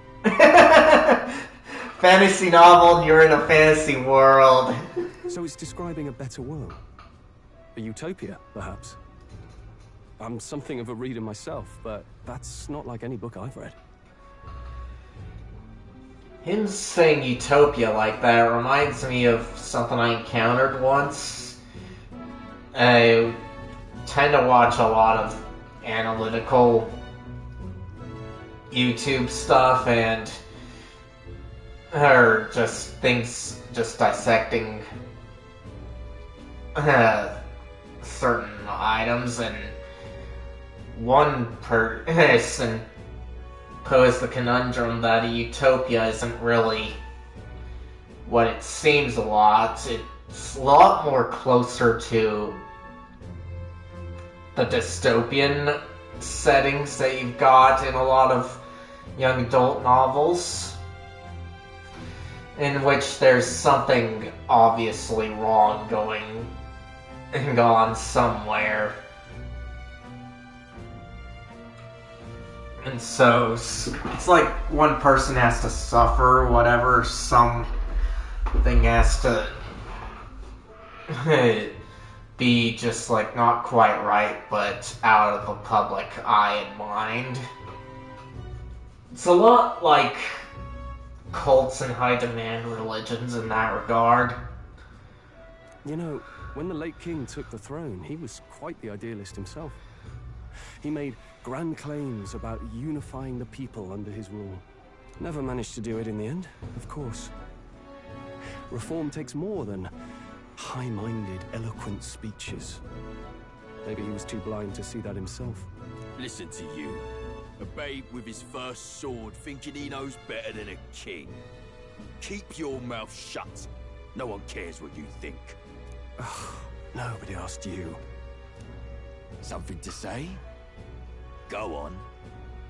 Fantasy novel, you're in a fantasy world. So it's describing a better world? A utopia, perhaps? I'm something of a reader myself, but that's not like any book I've read. Him saying utopia like that reminds me of something I encountered once. I tend to watch a lot of analytical YouTube stuff and or just things just dissecting certain items, and one person posed the conundrum that a utopia isn't really what it seems a lot. It's a lot more closer to the dystopian settings that you've got in a lot of young adult novels, in which there's something obviously wrong going on somewhere. And so it's like one person has to suffer whatever, something has to be just like not quite right, but out of the public eye and mind. It's a lot like cults and high demand religions in that regard. You know, when the late king took the throne, he was quite the idealist himself. He made grand claims about unifying the people under his rule. Never managed to do it in the end, of course. Reform takes more than high-minded, eloquent speeches. Maybe he was too blind to see that himself. Listen to you. A babe with his first sword thinking he knows better than a king. Keep your mouth shut. No one cares what you think. Nobody asked you. Something to say? Go on.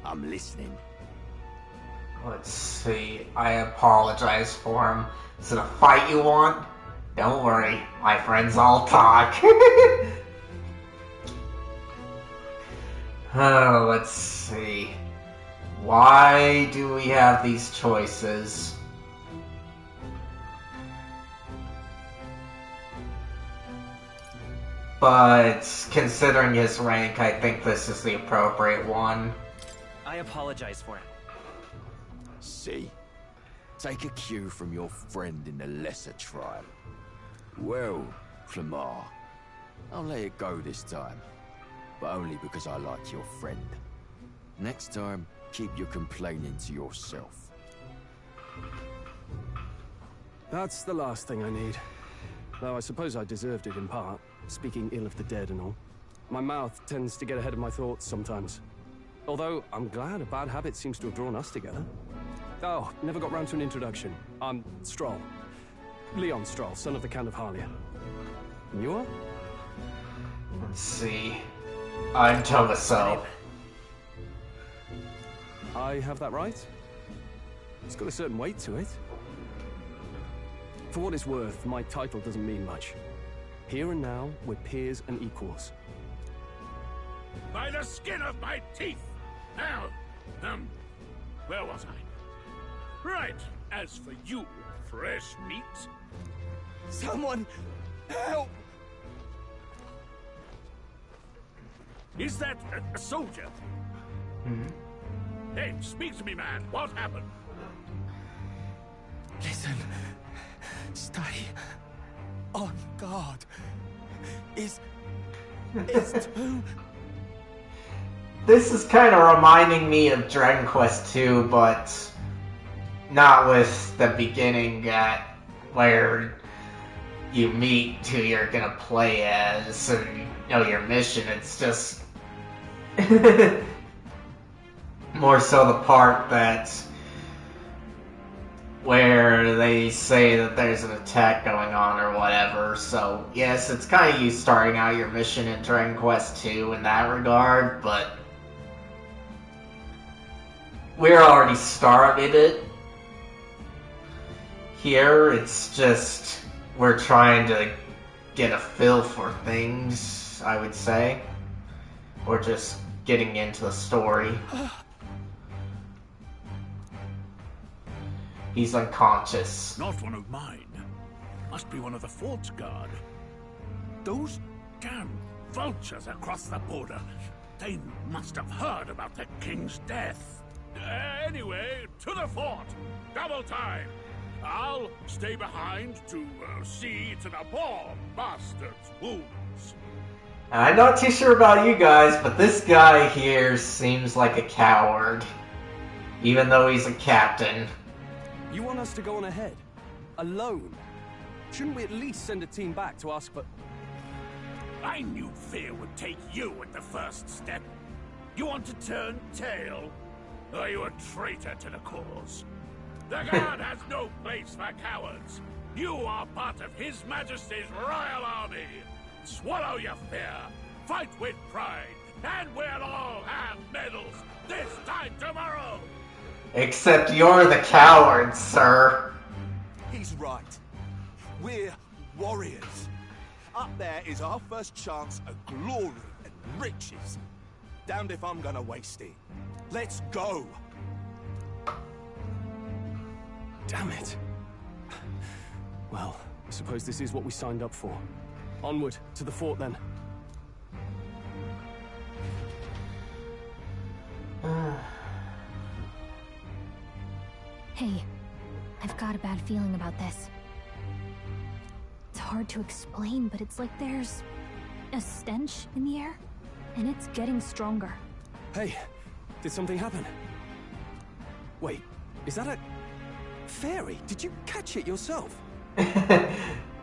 I'm listening. Let's see. I apologize for him. Is it a fight you want? Don't worry. My friends all talk. Oh, let's see. Why do we have these choices? But considering his rank, I think this is the appropriate one. I apologize for him. See? Take a cue from your friend in the lesser tribe. Well, Flamar, I'll let it go this time. But only because I like your friend. Next time, keep your complaining to yourself. That's the last thing I need. Though I suppose I deserved it in part, speaking ill of the dead and all. My mouth tends to get ahead of my thoughts sometimes. Although, I'm glad a bad habit seems to have drawn us together. Oh, never got round to an introduction. I'm Stroll. Leon Stroll, son of the Count of Harlia. And you are? Let's see. I'm Tomaso. I have that right? It's got a certain weight to it. For what it's worth, my title doesn't mean much. Here and now, we're peers and equals. By the skin of my teeth! Now, where was I? Right, as for you, fresh meat. Someone, help! Is that a soldier? Hey, speak to me, man. What happened? Listen. Stay on guard. It's too... This is kind of reminding me of Dragon Quest II, but not with the beginning where you meet who you're gonna play as and know your mission. It's just more so the part that where they say that there's an attack going on or whatever. So yes, it's kind of you starting out your mission in Dragon Quest II in that regard, but we're already started it. Here, it's just we're trying to get a feel for things, I would say. Or just getting into the story. He's unconscious. Not one of mine. Must be one of the fort's guard. Those damn vultures across the border. They must have heard about the king's death. Anyway, to the fort. Double time. I'll stay behind to see to the poor bastard's wounds. I'm not too sure about you guys, but this guy here seems like a coward. Even though he's a captain. You want us to go on ahead? Alone? Shouldn't we at least send a team back to ask for... I knew fear would take you at the first step. You want to turn tail? Are you a traitor to the cause? The guard has no place for cowards. You are part of His Majesty's Royal Army. Swallow your fear, fight with pride, and we'll all have medals this time tomorrow. Except you're the coward, sir. He's right. We're warriors. Up there is our first chance at glory and riches. Damned if I'm gonna waste it. Let's go. Damn it. Well, I suppose this is what we signed up for. Onward, to the fort then. Hey, got a bad feeling about this. It's hard to explain, but it's like there's a stench in the air, and it's getting stronger. Hey, did something happen? Wait, is that a fairy? Did you catch it yourself?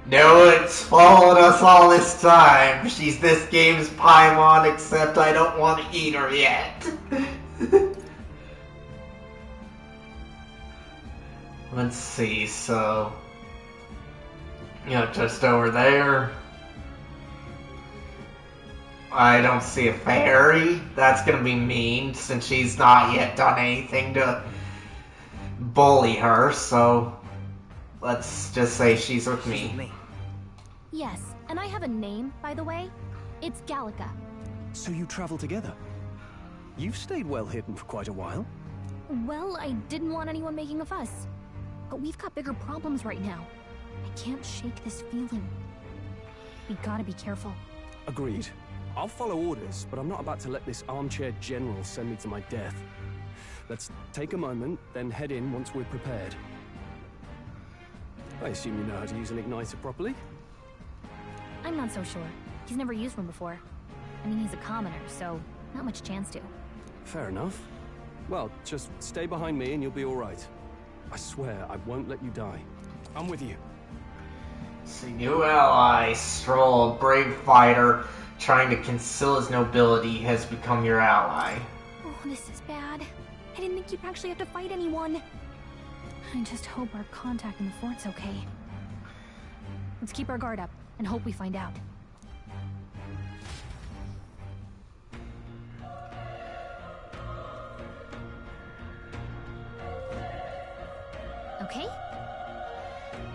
No, it's followed us all this time. She's this game's Paimon, except I don't want to eat her yet. Let's see, so... just over there. I don't see a fairy. That's gonna be mean, since she's not yet done anything to bully her, so... let's just say she's with me. Yes, and I have a name, by the way. It's Gallica. So you travel together? You've stayed well hidden for quite a while. Well, I didn't want anyone making a fuss. But we've got bigger problems right now. I can't shake this feeling. We gotta be careful. Agreed. I'll follow orders, but I'm not about to let this armchair general send me to my death. Let's take a moment, then head in once we're prepared. I assume you know how to use an igniter properly? I'm not so sure. He's never used one before. I mean, he's a commoner, so not much chance to. Fair enough. Well, just stay behind me and you'll be all right. I swear I won't let you die. I'm with you. See, new ally, Stroll, a brave fighter, trying to conceal his nobility, has become your ally. Oh, this is bad. I didn't think you'd actually have to fight anyone. I just hope our contact in the fort's okay. Let's keep our guard up and hope we find out. Okay?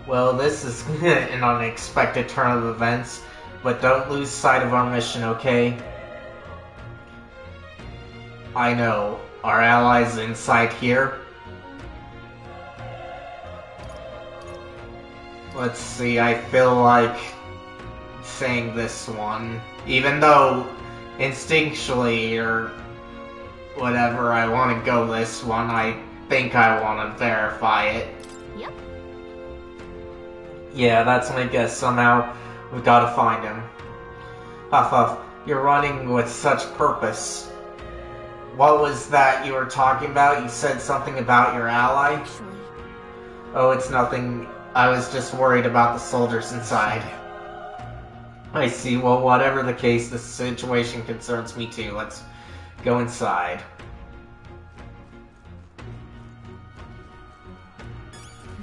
Well, this is an unexpected turn of events, but don't lose sight of our mission, okay? I know, our allies inside here. Let's see, I feel like saying this one, even though instinctually or whatever I want to go this one, I think I want to verify it. Yep. Yeah, that's my guess. Somehow we've got to find him. Huff Huff, you're running with such purpose. What was that you were talking about? You said something about your ally? Actually. Oh, it's nothing. I was just worried about the soldiers inside. I see. Well, whatever the case, the situation concerns me too. Let's go inside.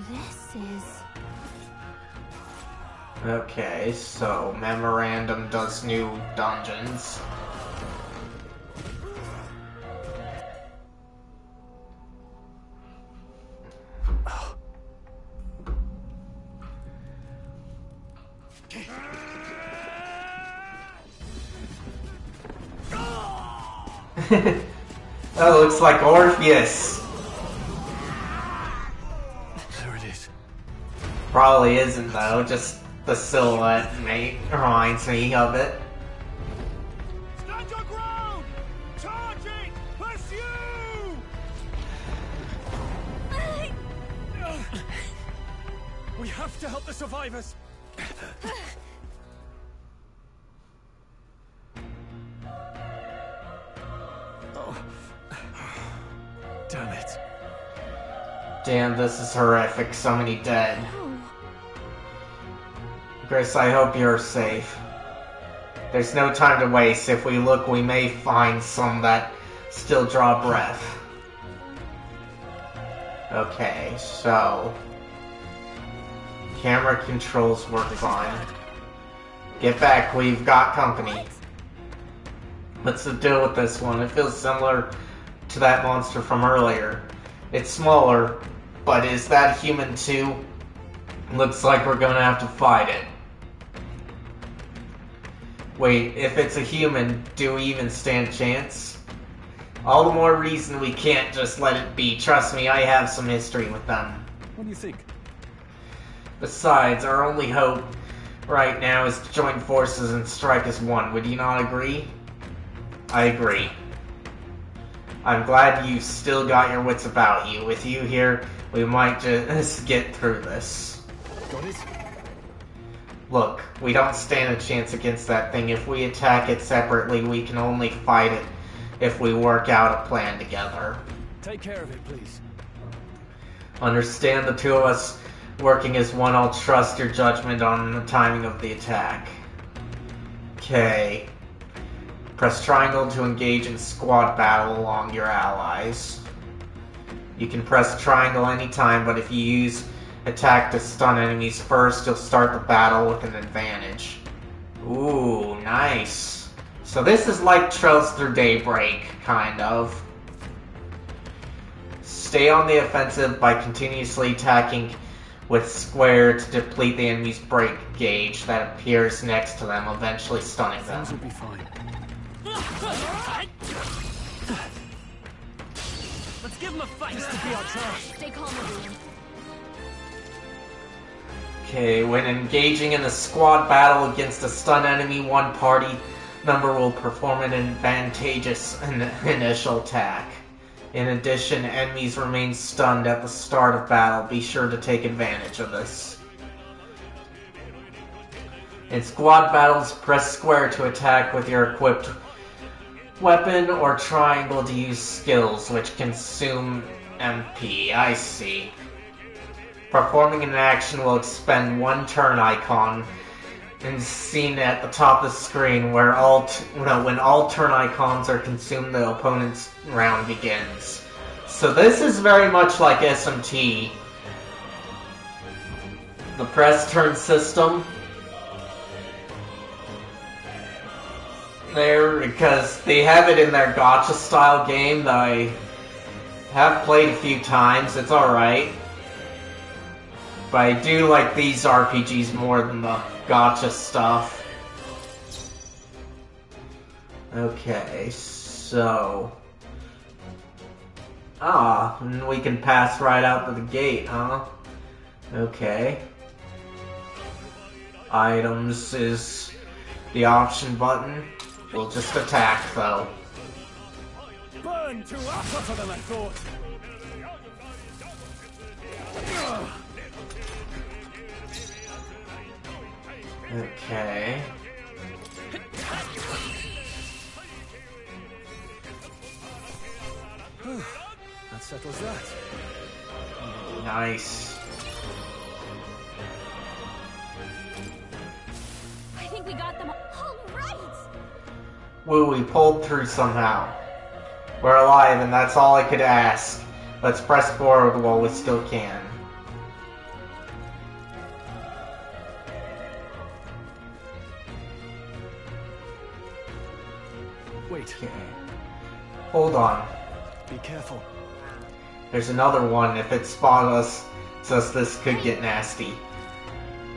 This is... Okay, so Memorandum does new dungeons. Oh, looks like Orpheus. There it is. Probably isn't though, just the silhouette reminds me of it. Stand your ground! Charging! Pursue! We have to help the survivors. Damn it. Damn, this is horrific. So many dead. Oh. Chris, I hope you're safe. There's no time to waste. If we look, we may find some that still draw breath. Okay, so... camera controls work fine. Get back, we've got company. What's the deal with this one? It feels similar to that monster from earlier. It's smaller, but is that human too? Looks like we're gonna have to fight it. Wait, if it's a human, do we even stand a chance? All the more reason we can't just let it be. Trust me, I have some history with them. What do you think? Besides, our only hope right now is to join forces and strike as one. Would you not agree? I agree. I'm glad you still got your wits about you. With you here, we might just get through this. Got it? Look, we don't stand a chance against that thing. If we attack it separately, we can only fight it if we work out a plan together. Take care of it, please. Understand the two of us working as one. I'll trust your judgment on the timing of the attack. Okay. Press triangle to engage in squad battle along your allies. You can press triangle anytime, but if you use attack to stun enemies first, you'll start the battle with an advantage. Ooh, nice. So this is like Trails Through Daybreak, kind of. Stay on the offensive by continuously attacking with square to deplete the enemy's break gauge that appears next to them, eventually stunning them. Things will be fine. Let's give him a fight. This could be our chance. Stay calm, everyone. Okay, when engaging in a squad battle against a stun enemy, one party member will perform an advantageous initial attack. In addition, enemies remain stunned at the start of battle. Be sure to take advantage of this. In squad battles, press square to attack with your equipped weapon or triangle to use skills which consume MP. I see. Performing an action will expend one turn icon and seen at the top of the screen where when all turn icons are consumed, the opponent's round begins. So this is very much like SMT. The press turn system. There, because they have it in their gacha style game that I have played a few times. It's alright. But I do like these RPGs more than the gacha stuff. Okay, so... and we can pass right out to the gate, huh? Okay. Items is the option button. We'll just attack, though. Burn to tougher than I thought. Okay. That settles that. Nice. I think we got them all right. Woo, we pulled through somehow. We're alive, and that's all I could ask. Let's press forward while we still can. Wait. Okay. Hold on. Be careful. There's another one. If it spots us, this could get nasty.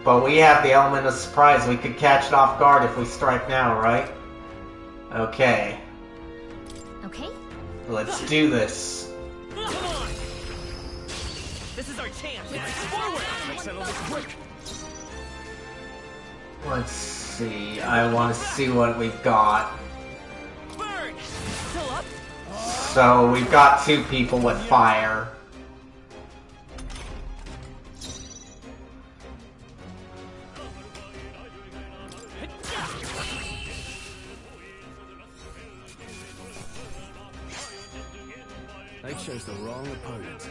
But we have the element of surprise. We could catch it off guard if we strike now, right? Okay. Okay. Let's do this. Come on! This is our chance. Forward! Let's settle this quick. Let's see. I want to see what we've got. Burn! Still up? So we've got two people with fire. They chose the wrong opponent.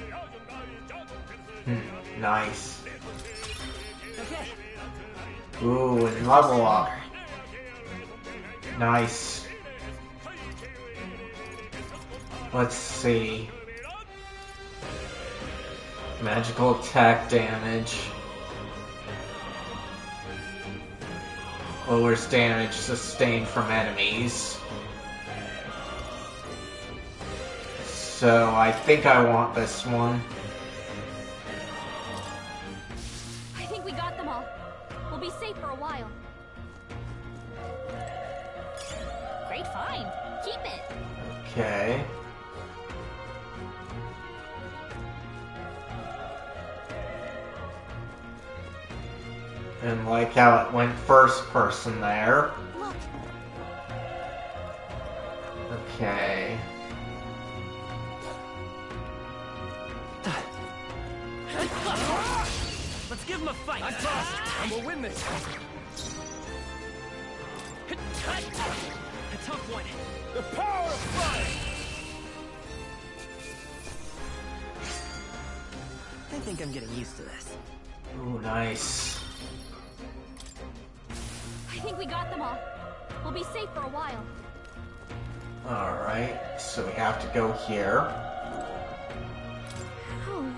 Nice. Ooh, and level up. Nice. Let's see. Magical attack damage. Lowers damage sustained from enemies. So I think I want this one. I think we got them all. We'll be safe for a while. Great find. Keep it. Okay. And like how it went first person there. Look. Okay. Give him a fight! That's us, and we'll win this! A tough one. The power of fire! I think I'm getting used to this. Ooh, nice. I think we got them all. We'll be safe for a while. Alright, so we have to go here. Oh.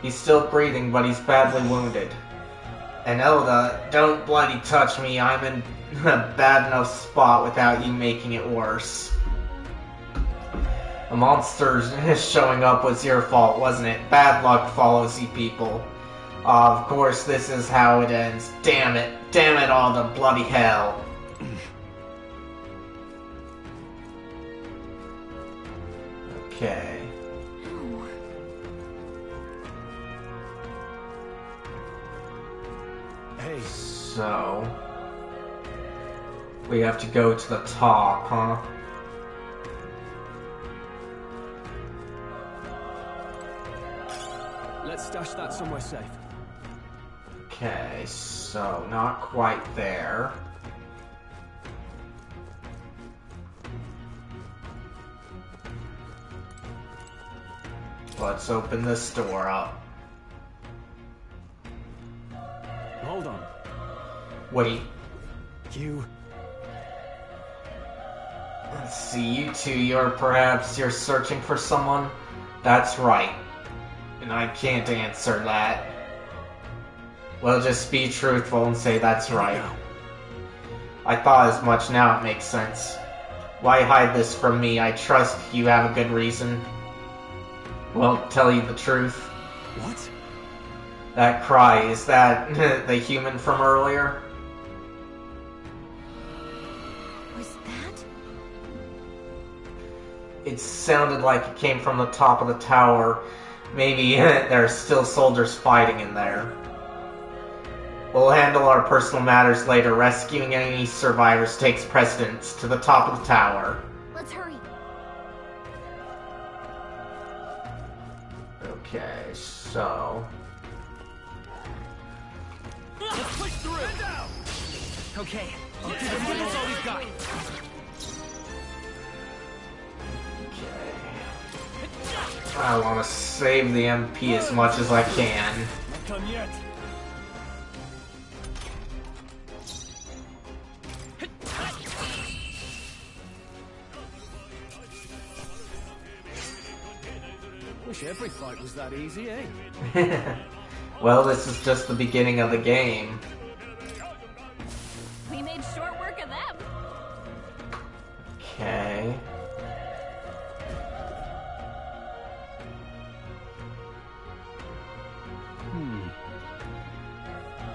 He's still breathing, but he's badly wounded. And Elda, don't bloody touch me. I'm in a bad enough spot without you making it worse. The monster showing up was your fault, wasn't it? Bad luck follows you people. Of course, this is how it ends. Damn it. Damn it all to bloody hell. Okay. Hey. So... we have to go to the top, huh? Let's stash that somewhere safe. Okay, so not quite there. Let's open this door up. Hold on. Wait. You... Let's see, you two, you're searching for someone? That's right. And I can't answer that. Well, just be truthful and say that's right. I thought as much, now it makes sense. Why hide this from me? I trust you have a good reason. Well, tell you the truth. What? That cry, is that the human from earlier? Was that? It sounded like it came from the top of the tower. Maybe there are still soldiers fighting in there. We'll handle our personal matters later. Rescuing any survivors takes precedence. To the top of the tower. Let's hurry. Okay, so... Let's push through! Okay, that's all we've got. I want to save the MP as much as I can. Not done yet. Wish every fight was that easy, eh? Well, this is just the beginning of the game. We made short work of them. Okay.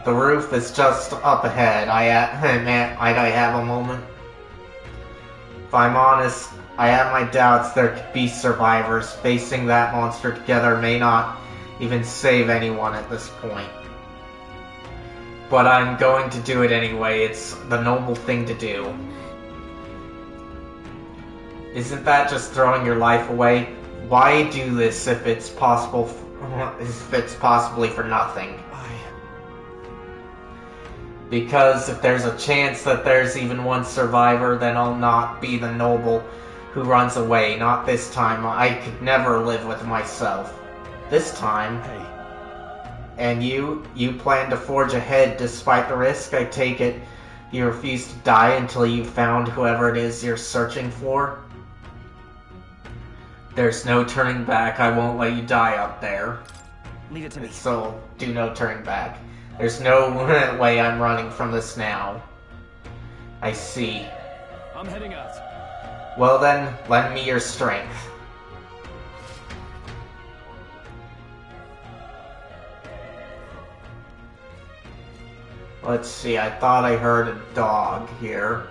The roof is just up ahead. Might I have a moment? If I'm honest, I have my doubts there could be survivors. Facing that monster together may not even save anyone at this point. But I'm going to do it anyway. It's the noble thing to do. Isn't that just throwing your life away? Why do this if it's possible? If it's possibly for nothing? Because if there's a chance that there's even one survivor, then I'll not be the noble who runs away. Not this time. I could never live with myself. This time. Hey. And you plan to forge ahead despite the risk? I take it you refuse to die until you've found whoever it is you're searching for? There's no turning back. I won't let you die up there. Leave it to me. So, do no turning back. There's no way I'm running from this now. I see. I'm heading out. Well then, lend me your strength. Let's see, I thought I heard a dog here.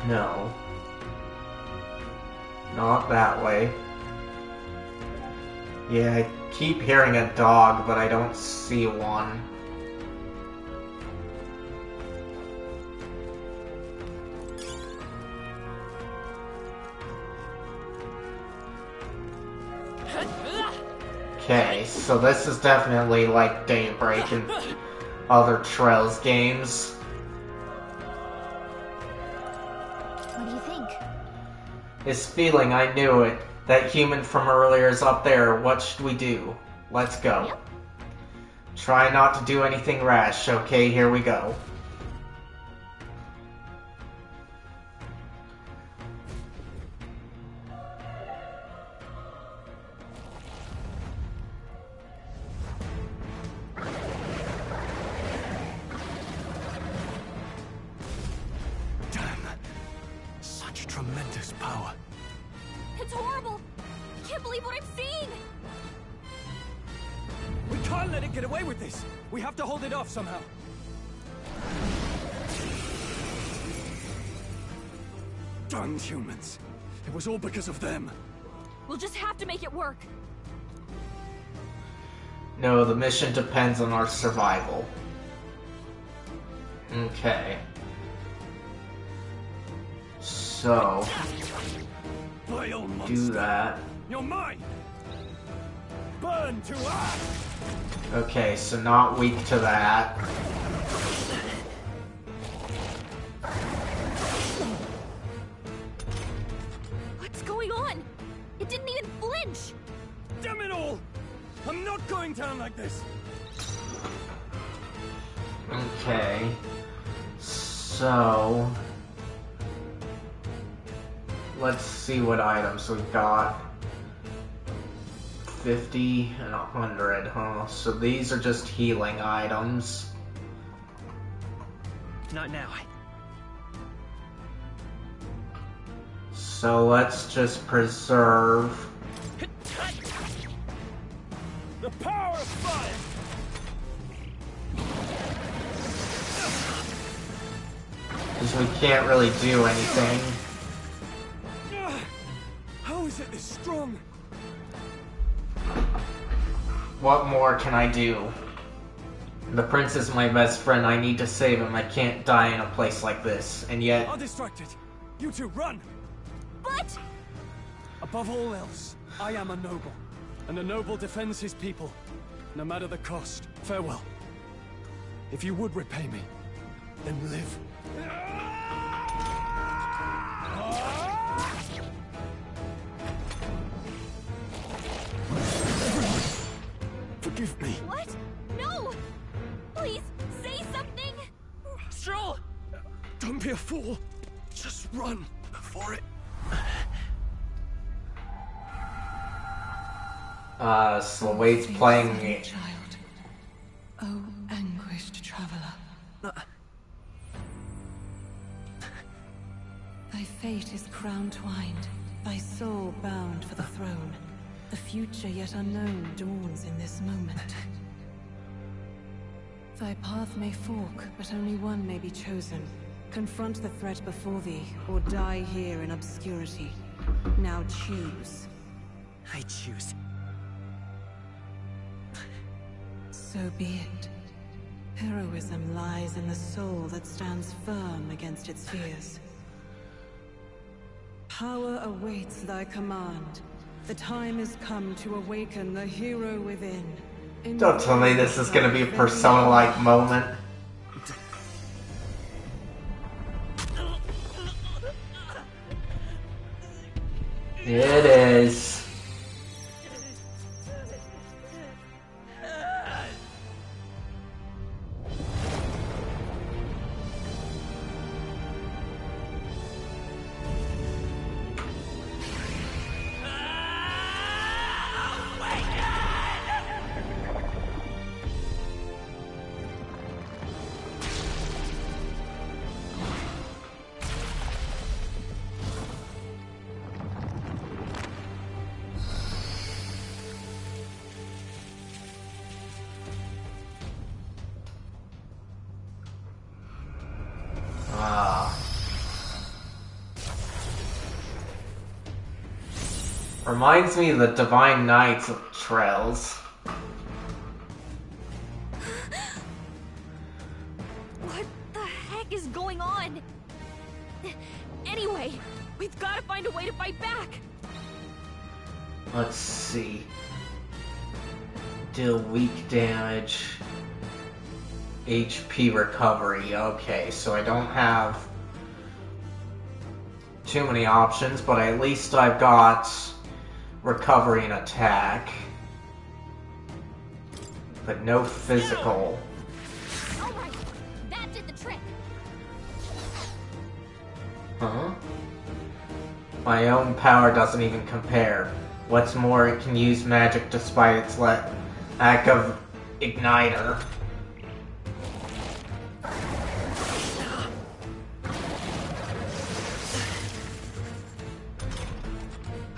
No. Not that way. Yeah, I keep hearing a dog, but I don't see one. Okay, so this is definitely like Daybreak and other Trails games. What do you think? This feeling, I knew it. That human from earlier is up there. What should we do? Let's go. Yep. Try not to do anything rash. Okay, here we go. Such tremendous power. It's horrible! I can't believe what I'm seeing! We can't let it get away with this! We have to hold it off somehow. Damned humans. It was all because of them. We'll just have to make it work. No, the mission depends on our survival. Okay. So, do that. You're mine! Burn to ash! Okay, so not weak to that. What's going on? It didn't even flinch! Damn it all! I'm not going down like this! Okay. So, let's see what items we've got. 50 and 100, huh? So these are just healing items. Not now. So let's just preserve. The power of fire! Because we can't really do anything. How is it this strong? What more can I do? The prince is my best friend. I need to save him. I can't die in a place like this. And yet... I'll distract it. You two, run! But... Above all else, I am a noble. And a noble defends his people, no matter the cost. Farewell. If you would repay me, then live. Forgive me. What? No! Please, say something! Stroll! Don't be a fool. Just run for it. Slowade's playing me. Child. Oh, anguished traveler. Thy fate is crown-twined, thy soul bound for the throne. The future yet unknown dawns in this moment. Thy path may fork, but only one may be chosen. Confront the threat before thee, or die here in obscurity. Now choose. I choose. So be it. Heroism lies in the soul that stands firm against its fears. Power awaits thy command. The time is come to awaken the hero within. Don't tell me this is gonna be a Persona-like moment. It is. Reminds me of the Divine Knights of Trails. What the heck is going on? Anyway, we've got to find a way to fight back. Let's see. Deal weak damage. HP recovery. Okay, so I don't have too many options, but at least I've got recovery and attack. But no physical. Alright, that did the trick. Huh? My own power doesn't even compare. What's more, it can use magic despite its lack of igniter.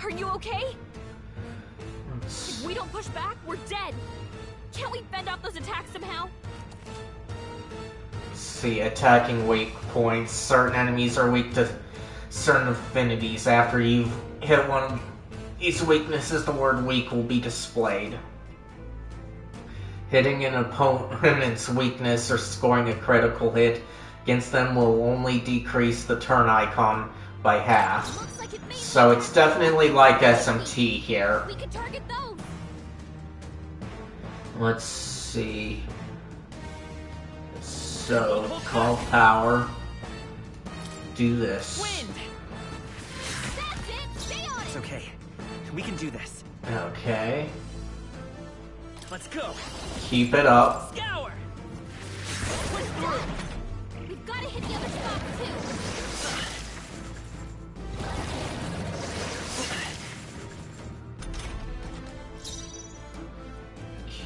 Are you okay? If we don't push back, we're dead. Can't we fend off those attacks somehow? See, attacking weak points. Certain enemies are weak to certain affinities. After you've hit one of these weaknesses, the word weak will be displayed. Hitting an opponent's weakness or scoring a critical hit against them will only decrease the turn icon by half. So it's definitely like SMT here. We can target those. Let's see. So, call power. Do this. It's okay. We can do this. Okay. Let's go. Keep it up. Scour. We've got to hit the other spot too.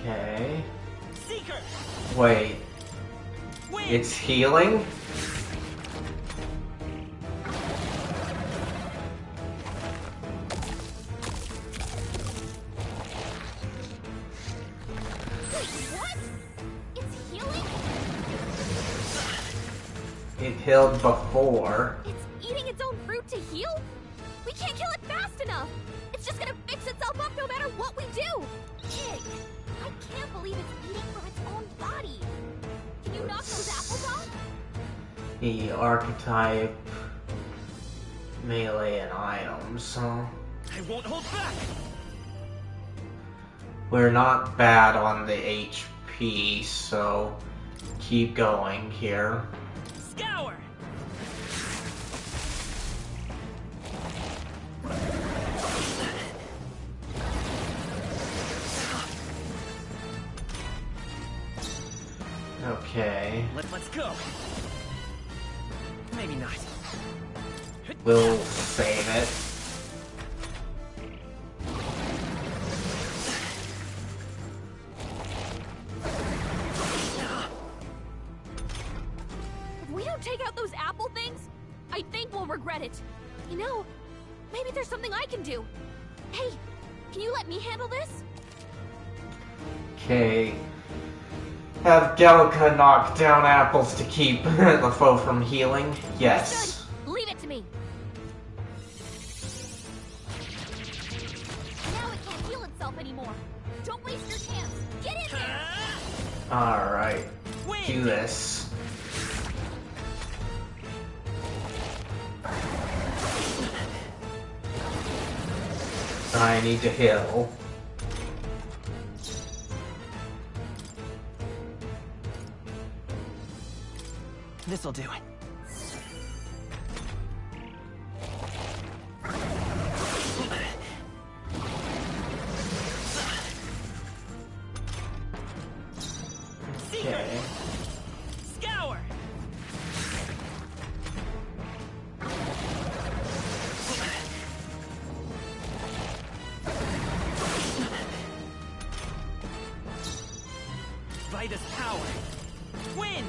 Okay. Seeker. Wait. It's healing? It healed before. It's eating its own fruit to heal? We can't kill it fast enough. It's just gonna fix itself up no matter what we do. Pig. I can't believe it's eating from its own body. Can you knock those apples off? The archetype, melee, and items, huh? I won't hold back. We're not bad on the HP, so keep going here. Scour. Okay. Let's go. Maybe not. We'll save it. If we don't take out those apple things, I think we'll regret it. You know, maybe there's something I can do. Hey, can you let me handle this? Okay. Have Gallica knock down apples to keep the foe from healing? Yes. Leave it to me. Now it can't heal itself anymore. Don't waste your chance. Get in there. Alright. Do this. I need to heal. This'll do it. Okay. Scour. Vitus power. Wind.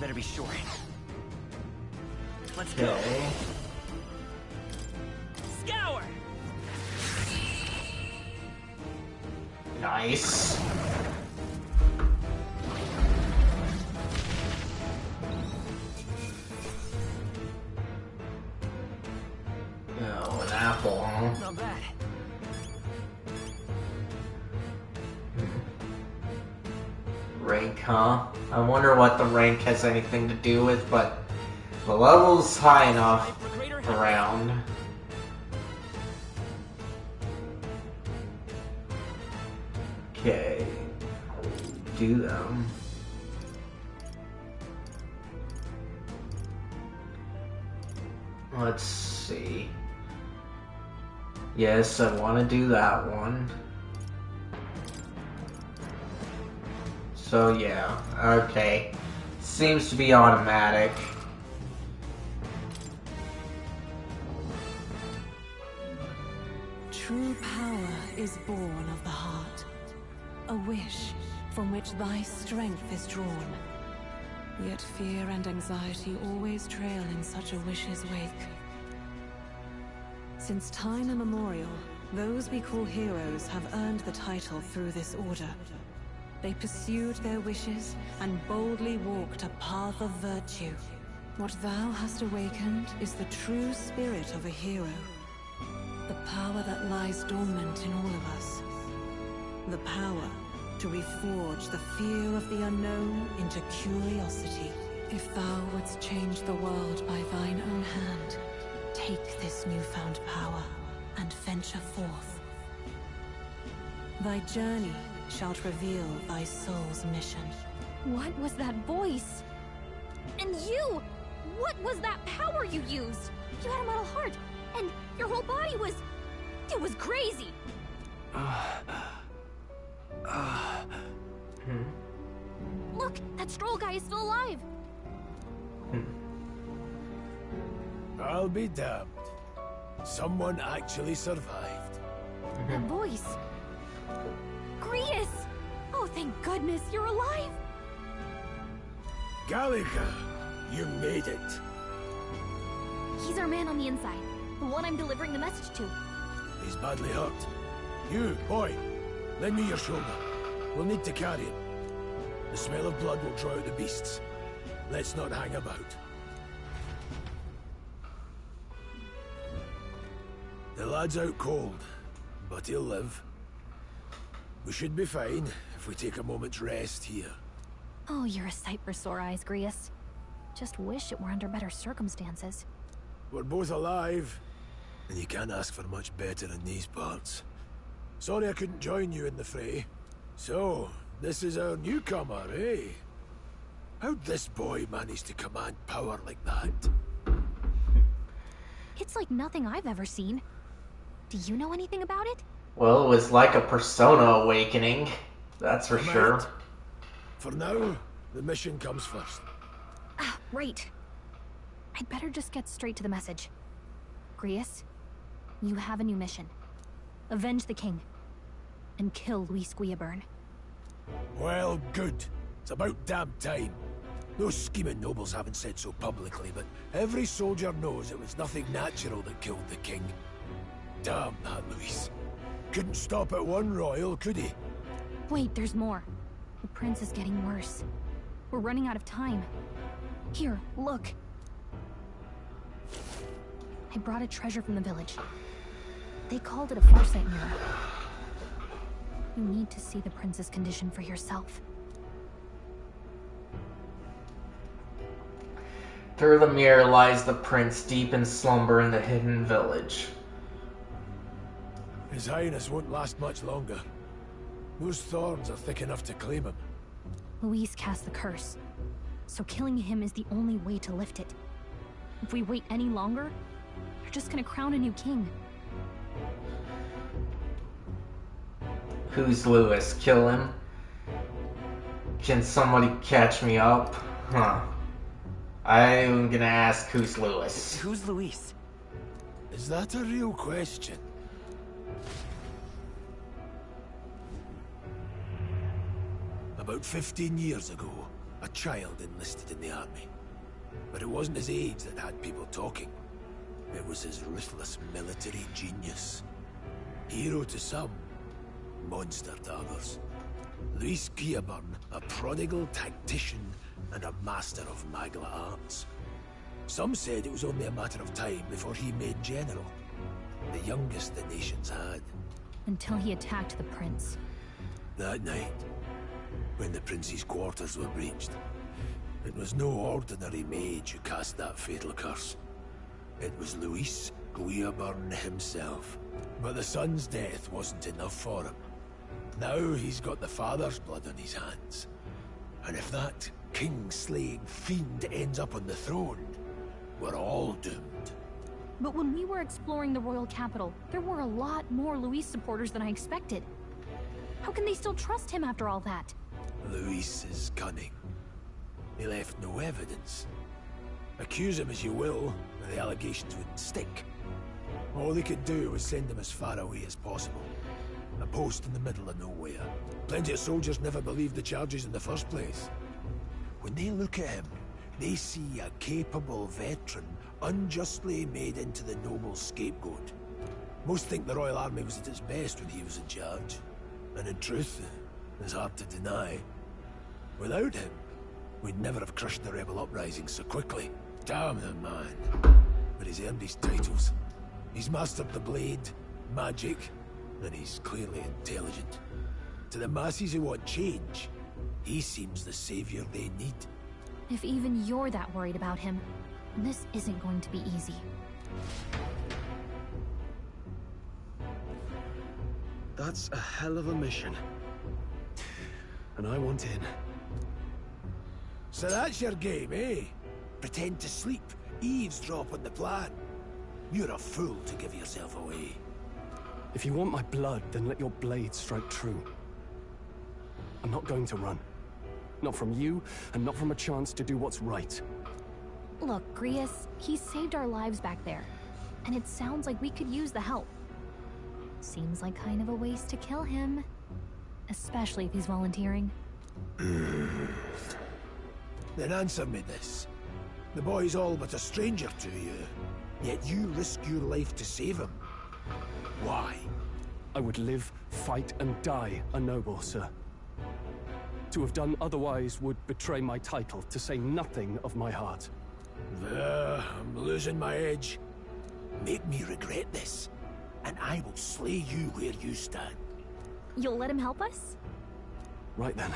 Better be sure. Let's go. Scour. Nice. Oh, an apple, huh? Not bad. Rank huh? I wonder what the rank has anything to do with, but the level's high enough around. Okay. Do them. Let's see. Yes, I want to do that one. So yeah, okay. Seems to be automatic. True power is born of the heart. A wish from which thy strength is drawn. Yet fear and anxiety always trail in such a wish's wake. Since time immemorial, those we call heroes have earned the title through this order. They pursued their wishes and boldly walked a path of virtue. What thou hast awakened is the true spirit of a hero. The power that lies dormant in all of us. The power to reforge the fear of the unknown into curiosity. If thou wouldst change the world by thine own hand, take this newfound power and venture forth. Thy journey shalt reveal thy soul's mission. What was that voice? And you! What was that power you used? You had a metal heart, and your whole body was... it was crazy! Look, that Stroll guy is still alive! I'll be damned. Someone actually survived. That voice... Grius! Oh, thank goodness, you're alive! Gallica, you made it. He's our man on the inside, the one I'm delivering the message to. He's badly hurt. You, boy, lend me your shoulder. We'll need to carry him. The smell of blood will draw out the beasts. Let's not hang about. The lad's out cold, but he'll live. We should be fine if we take a moment's rest here. Oh, you're a sight for sore eyes, Grius. Just wish it were under better circumstances. We're both alive, and you can't ask for much better in these parts. Sorry I couldn't join you in the fray. So, this is our newcomer, eh? How'd this boy manage to command power like that? It's like nothing I've ever seen. Do you know anything about it? Well, it was like a persona awakening, that's for sure. For now, the mission comes first. Ah, right. I'd better just get straight to the message. Grius, you have a new mission. Avenge the king. And kill Luis Guillaburn. Well, good. It's about damn time. Those scheming nobles haven't said so publicly, but every soldier knows it was nothing natural that killed the king. Damn that Luis. Couldn't stop at one royal, could he? Wait, there's more. The prince is getting worse. We're running out of time. Here, look. I brought a treasure from the village. They called it a farsight mirror. You need to see the prince's condition for yourself. Through the mirror lies the prince, deep in slumber in the hidden village. His Highness won't last much longer. Those thorns are thick enough to claim him. Luis cast the curse, so killing him is the only way to lift it. If we wait any longer, you're just gonna crown a new king. Who's Lewis? Kill him? Can somebody catch me up? Huh. I'm gonna ask who's Lewis. Who's Luis? Is that a real question? About 15 years ago, a child enlisted in the army. But it wasn't his age that had people talking. It was his ruthless military genius. Hero to some, monster to others. Luis Guillaburn, a prodigal tactician and a master of Magla arts. Some said it was only a matter of time before he made general. The youngest the nations had. Until he attacked the prince. That night, when the prince's quarters were breached. It was no ordinary mage who cast that fatal curse. It was Luis Guiaburn himself. But the son's death wasn't enough for him. Now he's got the father's blood on his hands. And if that king-slaying fiend ends up on the throne, we're all doomed. But when we were exploring the royal capital, there were a lot more Luis supporters than I expected. How can they still trust him after all that? Luis is cunning. He left no evidence. Accuse him as you will, the allegations wouldn't stick. All they could do was send him as far away as possible. A post in the middle of nowhere. Plenty of soldiers never believed the charges in the first place. When they look at him, they see a capable veteran unjustly made into the noble scapegoat. Most think the Royal Army was at its best when he was in charge. And in truth, it's hard to deny. Without him, we'd never have crushed the rebel uprising so quickly. Damn the man. But he's earned his titles. He's mastered the blade, magic, and he's clearly intelligent. To the masses who want change, he seems the savior they need. If even you're that worried about him, this isn't going to be easy. That's a hell of a mission. And I want in. So that's your game, eh? Pretend to sleep, eavesdrop on the plan. You're a fool to give yourself away. If you want my blood, then let your blade strike true. I'm not going to run. Not from you, and not from a chance to do what's right. Look, Grius, he saved our lives back there. And it sounds like we could use the help. Seems like kind of a waste to kill him. Especially if he's volunteering. Then answer me this. The boy's all but a stranger to you, yet you risk your life to save him. Why? I would live, fight, and die a noble, sir. To have done otherwise would betray my title, to say nothing of my heart. I'm losing my edge. Make me regret this, and I will slay you where you stand. You'll let him help us? Right then.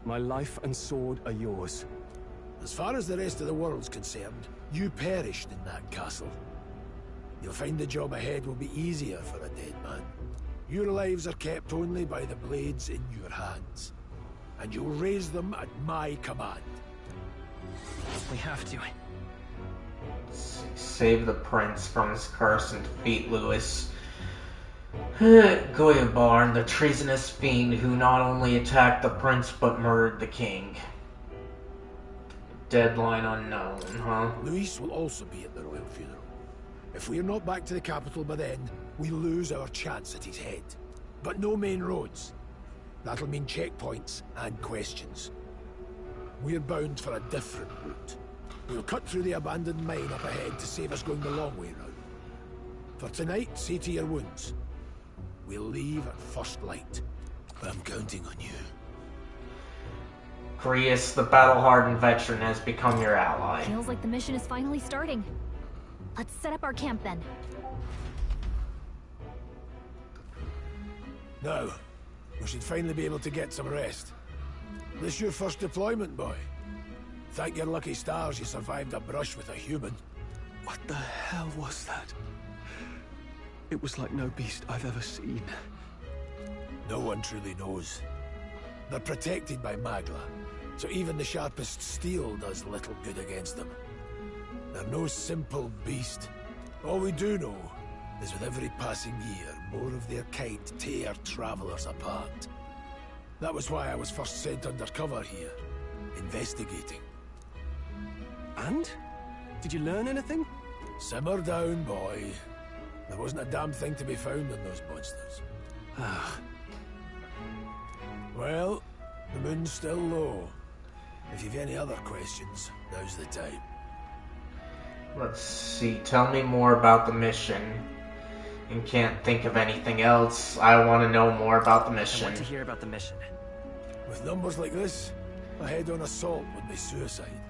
My life and sword are yours. As far as the rest of the world's concerned, you perished in that castle. You'll find the job ahead will be easier for a dead man. Your lives are kept only by the blades in your hands. And you'll raise them at my command. We have to. Save the prince from his curse and defeat Louis Goyabarn, the treasonous fiend who not only attacked the prince but murdered the king. Deadline unknown, huh? Luis will also be at the royal funeral. If we're not back to the capital by then, we lose our chance at his head. But no main roads. That'll mean checkpoints and questions. We're bound for a different route. We'll cut through the abandoned mine up ahead to save us going the long way round. For tonight, see to your wounds. We'll leave at first light. I'm counting on you. Grius, the battle-hardened veteran, has become your ally. Feels like the mission is finally starting. Let's set up our camp then. Now, we should finally be able to get some rest. This your first deployment, boy? Thank your lucky stars you survived a brush with a human. What the hell was that? It was like no beast I've ever seen. No one truly knows. They're protected by Magla, so even the sharpest steel does little good against them. They're no simple beast. All we do know is with every passing year, more of their kind tear travelers apart. That was why I was first sent undercover here, investigating. And? Did you learn anything? Simmer down, boy. There wasn't a damn thing to be found on those monsters. Well, the moon's still low. If you've any other questions, now's the time. Let's see, tell me more about the mission. And can't think of anything else. I want to know more about the mission. I want to hear about the mission. With numbers like this, a head-on assault would be suicide.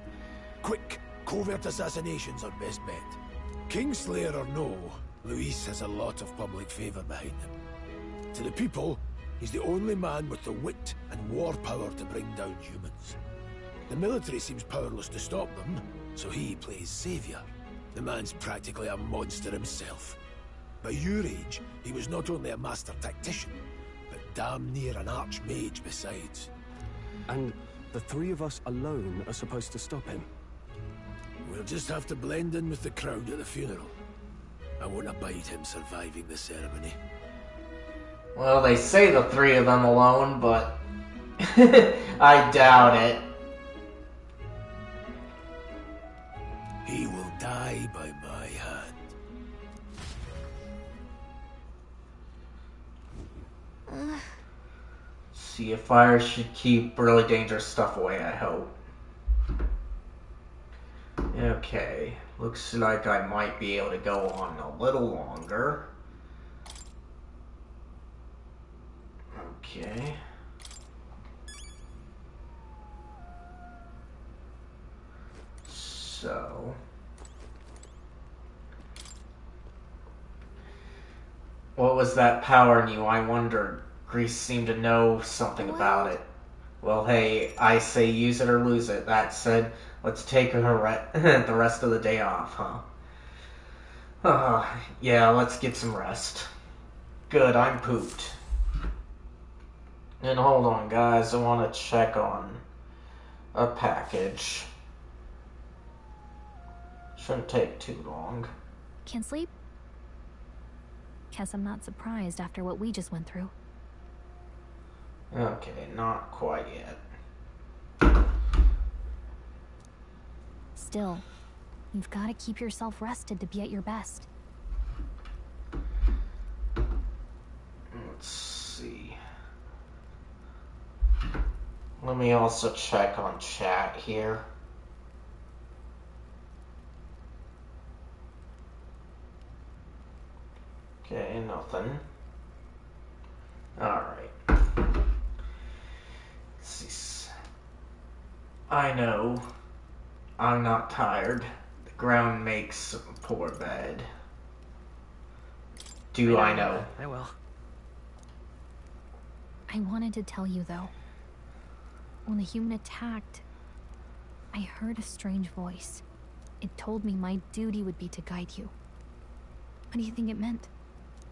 Quick, covert assassinations are best bet. Kingslayer or no, Luis has a lot of public favor behind him. To the people, He's the only man with the wit and war power to bring down humans. The military seems powerless to stop them, so he plays savior. The man's practically a monster himself. By your age, he was not only a master tactician, but damn near an archmage besides. And the three of us alone are supposed to stop him? We'll just have to blend in with the crowd at the funeral. I won't abide him surviving the ceremony. Well, they say the three of them alone, but I doubt it. He will die by my hand. See, a fire should keep really dangerous stuff away, I hope. Okay, looks like I might be able to go on a little longer. Okay. So... what was that power in you? I wondered. Greece seemed to know something about it. Well, hey, I say use it or lose it. That said, let's take the rest of the day off, huh? Yeah, let's get some rest. Good, I'm pooped. And hold on, guys, I want to check on a package. Shouldn't take too long. Can't sleep? Guess I'm not surprised after what we just went through. Okay, not quite yet. Still, you've got to keep yourself rested to be at your best. Let's see. Let me also check on chat here. Okay, nothing. Alright. Let's see. I know. I'm not tired. The ground makes a poor bed. Do I know? I will. I wanted to tell you, though. When the human attacked, I heard a strange voice. It told me my duty would be to guide you. What do you think it meant?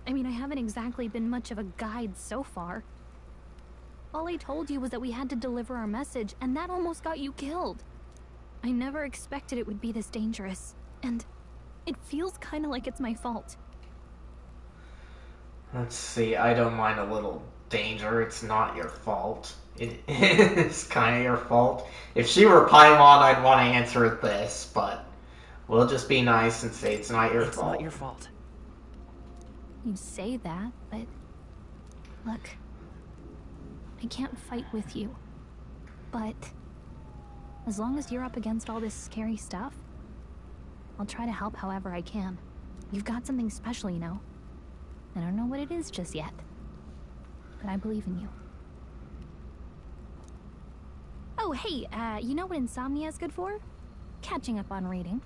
I mean, I haven't exactly been much of a guide so far. All I told you was that we had to deliver our message, and that almost got you killed. I never expected it would be this dangerous, and it feels kind of like it's my fault. Let's see, I don't mind a little danger. It's not your fault. It's kind of your fault. If she were Paimon, I'd want to answer this, but we'll just be nice and say it's not your fault. It's not your fault. You say that, but look, I can't fight with you, but as long as you're up against all this scary stuff, I'll try to help however I can. You've got something special, you know. I don't know what it is just yet, but I believe in you. Oh, hey, you know what insomnia is good for? Catching up on reading.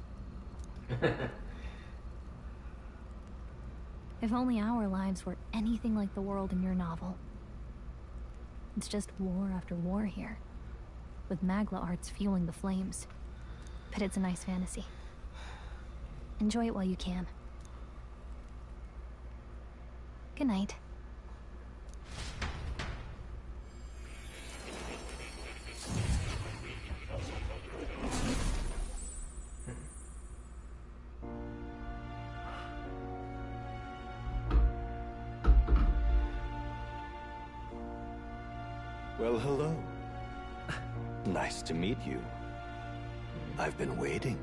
If only our lives were anything like the world in your novel. It's just war after war here, with Magla arts fueling the flames. But it's a nice fantasy. Enjoy it while you can. Good night. Well, hello. Nice to meet you. I've been waiting.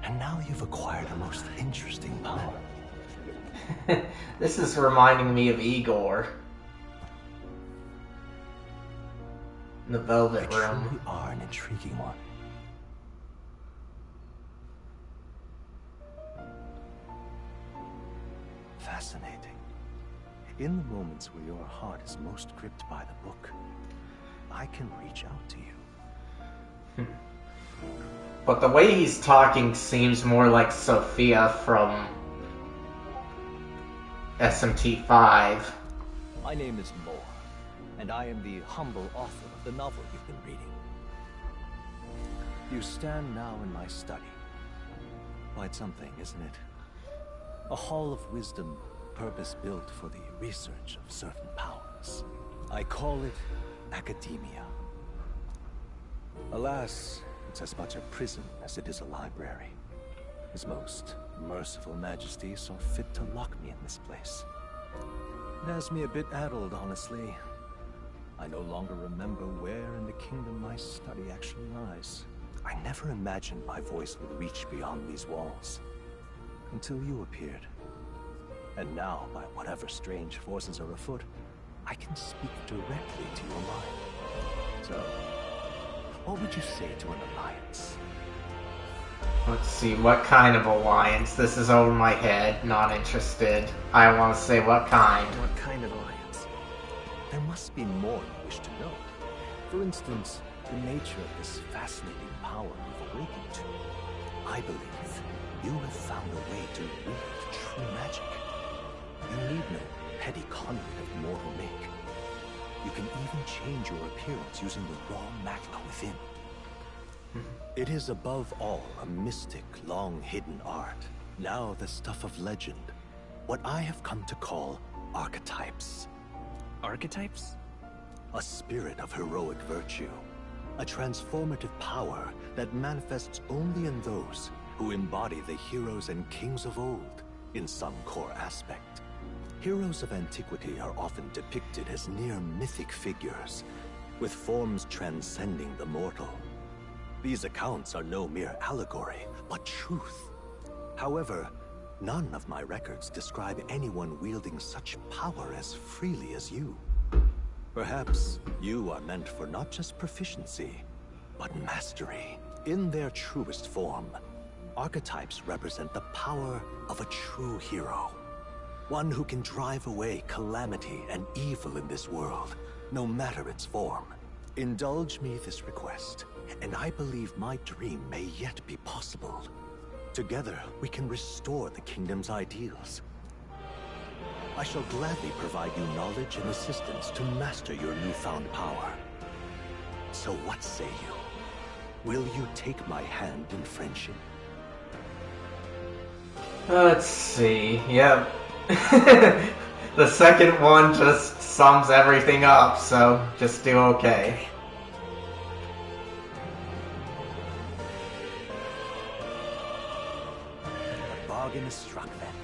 And now you've acquired a most interesting power. This is reminding me of Igor. In the Velvet Room. You truly are an intriguing one. Fascinating. In the moments where your heart is most gripped by the book, I can reach out to you. But the way he's talking seems more like Sophia from SMT5. My name is Moore, and I am the humble author of the novel you've been reading. You stand now in my study. Quite something, isn't it? A hall of wisdom, purpose-built for the research of certain powers. I call it academia. Alas, it's as much a prison as it is a library. His most merciful majesty saw fit to lock me in this place. It has me a bit addled, honestly. I no longer remember where in the kingdom my study actually lies. I never imagined my voice would reach beyond these walls. Until you appeared. And now, by whatever strange forces are afoot, I can speak directly to your mind. So, what would you say to an alliance? Let's see, what kind of alliance? This is over my head, not interested. I want to say what kind. What kind of alliance? There must be more you wish to know. For instance, the nature of this fascinating power you've awakened to. I believe you have found a way to wield true magic. You need no petty conduit of mortal make. You can even change your appearance using the raw magma within. It is above all a mystic, long-hidden art. Now the stuff of legend. What I have come to call archetypes. Archetypes? A spirit of heroic virtue. A transformative power that manifests only in those who embody the heroes and kings of old in some core aspect. Heroes of antiquity are often depicted as near mythic figures, with forms transcending the mortal. These accounts are no mere allegory, but truth. However, none of my records describe anyone wielding such power as freely as you. Perhaps you are meant for not just proficiency, but mastery. In their truest form, archetypes represent the power of a true hero. One who can drive away calamity and evil in this world, no matter its form. Indulge me this request, and I believe my dream may yet be possible. Together, we can restore the kingdom's ideals. I shall gladly provide you knowledge and assistance to master your newfound power. So what say you? Will you take my hand in friendship? Let's see, yep. The second one just sums everything up, so just do okay. The bargain is struck then.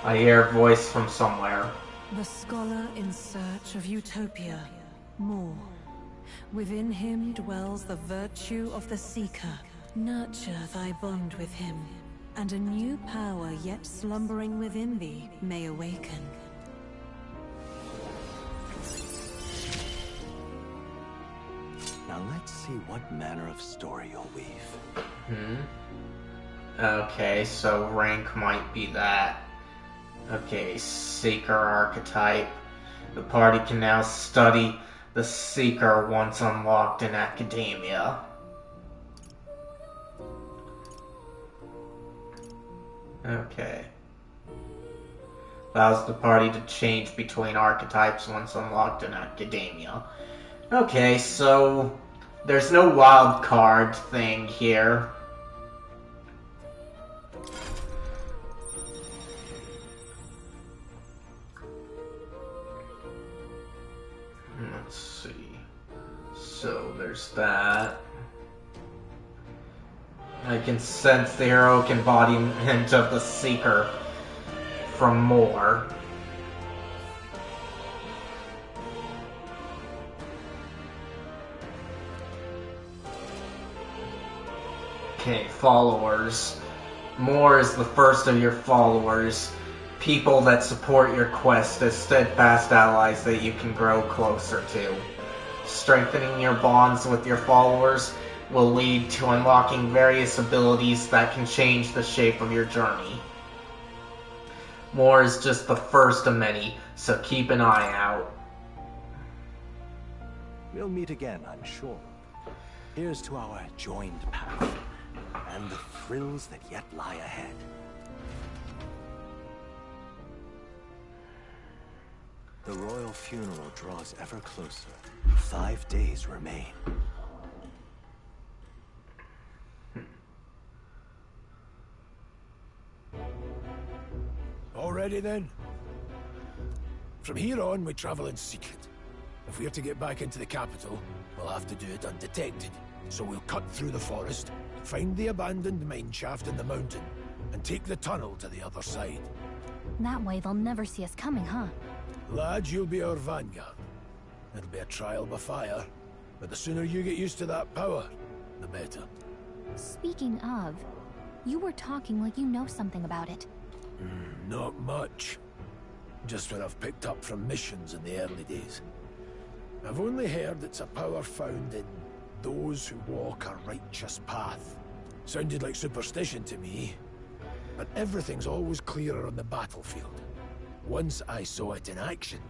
I hear a voice from somewhere. The scholar in search of utopia. More. Within him dwells the virtue of the seeker. Nurture thy bond with him, and a new power yet slumbering within thee may awaken. Now let's see what manner of story you'll weave. Okay, so rank might be that. Okay, Seeker archetype. The party can now study the Seeker once unlocked in academia. Okay. Allows the party to change between archetypes once unlocked in academia. Okay, so there's no wild card thing here. Let's see. So there's that. I can sense the heroic embodiment of the Seeker from Moore. Okay, followers. Moore is the first of your followers. People that support your quest as steadfast allies that you can grow closer to. Strengthening your bonds with your followers will lead to unlocking various abilities that can change the shape of your journey. Moore is just the first of many, so keep an eye out. We'll meet again, I'm sure. Here's to our joined path, and the thrills that yet lie ahead. The royal funeral draws ever closer. 5 days remain. Already then? From here on, we travel in secret. If we're to get back into the capital, we'll have to do it undetected. So we'll cut through the forest, find the abandoned mine shaft in the mountain, and take the tunnel to the other side. That way they'll never see us coming, huh? Lad, you'll be our vanguard. It'll be a trial by fire, but the sooner you get used to that power, the better. Speaking of, you were talking like you know something about it. Not much. Just what I've picked up from missions in the early days. I've only heard it's a power found in those who walk a righteous path. Sounded like superstition to me, but everything's always clearer on the battlefield. Once I saw it in action,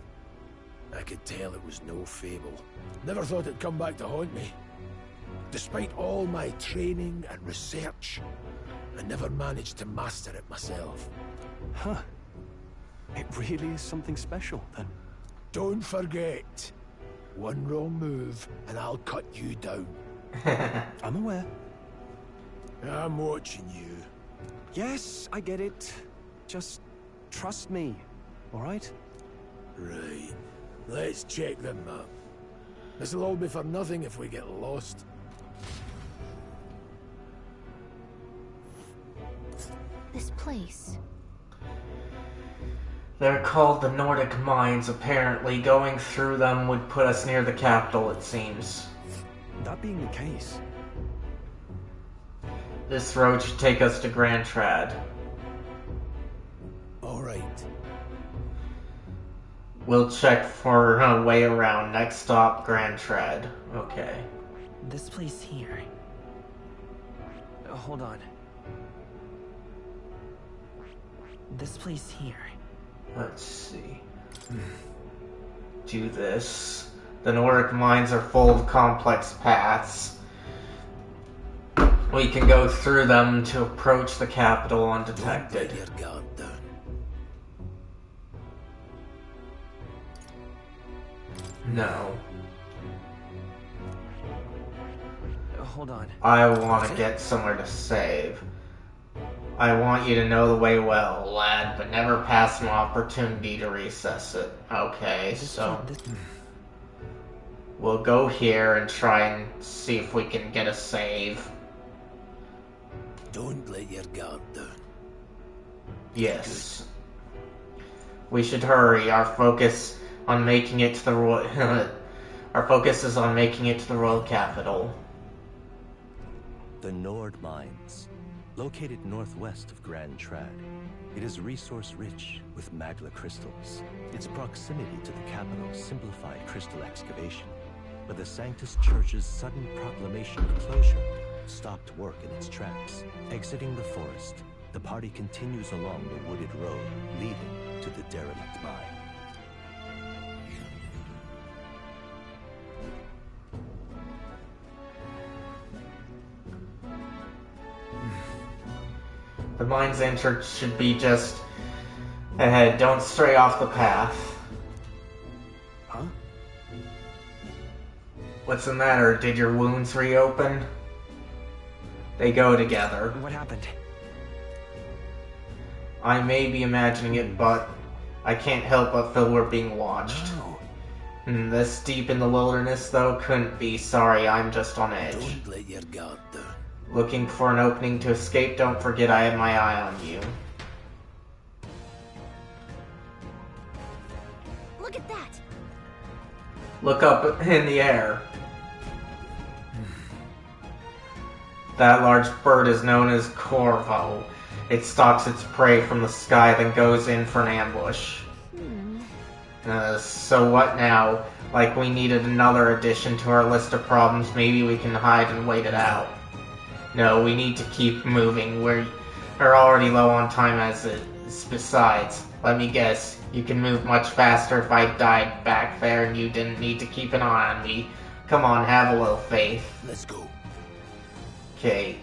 I could tell it was no fable. Never thought it'd come back to haunt me. Despite all my training and research, I never managed to master it myself. Huh. It really is something special, then. Don't forget. One wrong move, and I'll cut you down. I'm aware. I'm watching you. Yes, I get it. Just trust me, all right? Right. Let's check the map. This'll all be for nothing if we get lost. This place. They're called the Nordic Mines, apparently. Going through them would put us near the capital, it seems. That being the case... This road should take us to Grand Trad. Alright. We'll check for a way around. Next stop, Grand Trad. Okay. This place here. Hold on. This place here. Let's see. Do this. The Nordic mines are full of complex paths. We can go through them to approach the capital undetected. Don't let your guard down. No. Hold on. I want to get somewhere to save. I want you to know the way well, lad, but never pass an opportunity to recess it. Okay, so... We'll go here and try and see if we can get a save. Don't let your guard down. Yes. We should hurry. Our focus on making it to the royal... Our focus is on making it to the royal capital. The Nord Mines. Located northwest of Grand Trad, it is resource-rich with magla crystals. Its proximity to the capital simplified crystal excavation, but the Sanctus Church's sudden proclamation of closure stopped work in its tracks. Exiting the forest, the party continues along the wooded road leading to the derelict mine. The mine's entrance should be just ahead. Don't stray off the path. Huh? What's the matter? Did your wounds reopen? They go together. What happened? I may be imagining it, but I can't help but feel we're being watched. No. This deep in the wilderness, though, couldn't be. Sorry, I'm just on edge. Don't let your guard down. Looking for an opening to escape? Don't forget I have my eye on you. Look at that! Look up in the air. That large bird is known as Corvo. It stalks its prey from the sky, then goes in for an ambush. So what now? Like we needed another addition to our list of problems, maybe we can hide and wait it out. No, we need to keep moving. We're already low on time as it is. Besides, let me guess, you can move much faster if I died back there and you didn't need to keep an eye on me. Come on, have a little faith. Let's go. Okay.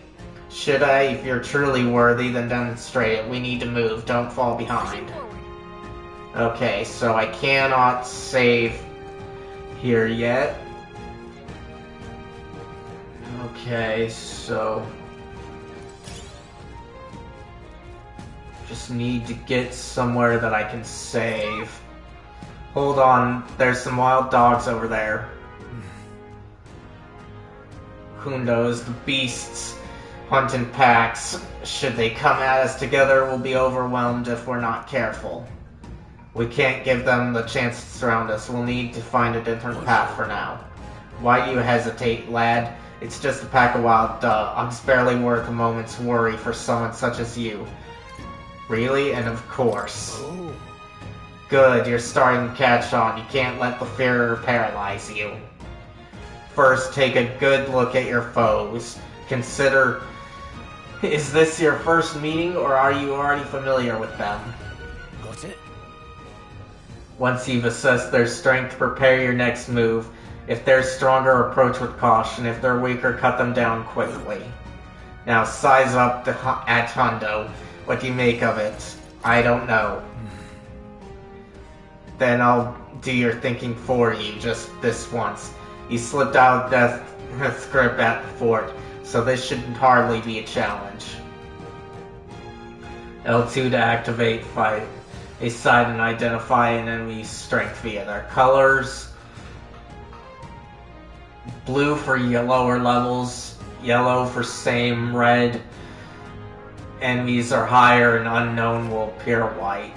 Should I? If you're truly worthy, then demonstrate it. We need to move. Don't fall behind. Okay, so I cannot save here yet. Okay, so just need to get somewhere that I can save. Hold on, there's some wild dogs over there. Who knows, the beasts hunt in packs. Should they come at us together, we'll be overwhelmed if we're not careful. We can't give them the chance to surround us. We'll need to find a different path for now. Why do you hesitate, lad? It's just a pack of wild dogs, barely worth a moment's worry for someone such as you. Really? And of course. Oh. Good, you're starting to catch on. You can't let the fear paralyze you. First, take a good look at your foes. Consider, is this your first meeting, or are you already familiar with them? Got it? Once you've assessed their strength, prepare your next move. If they're stronger, approach with caution. If they're weaker, cut them down quickly. Now, size up at Hundo. What do you make of it? I don't know. Then I'll do your thinking for you, just this once. You slipped out of Death's grip at the fort, so this shouldn't hardly be a challenge. L2 to activate fight a side and identify an enemy's strength via their colors. Blue for lower levels, yellow for same, red. Enemies are higher and unknown will appear white.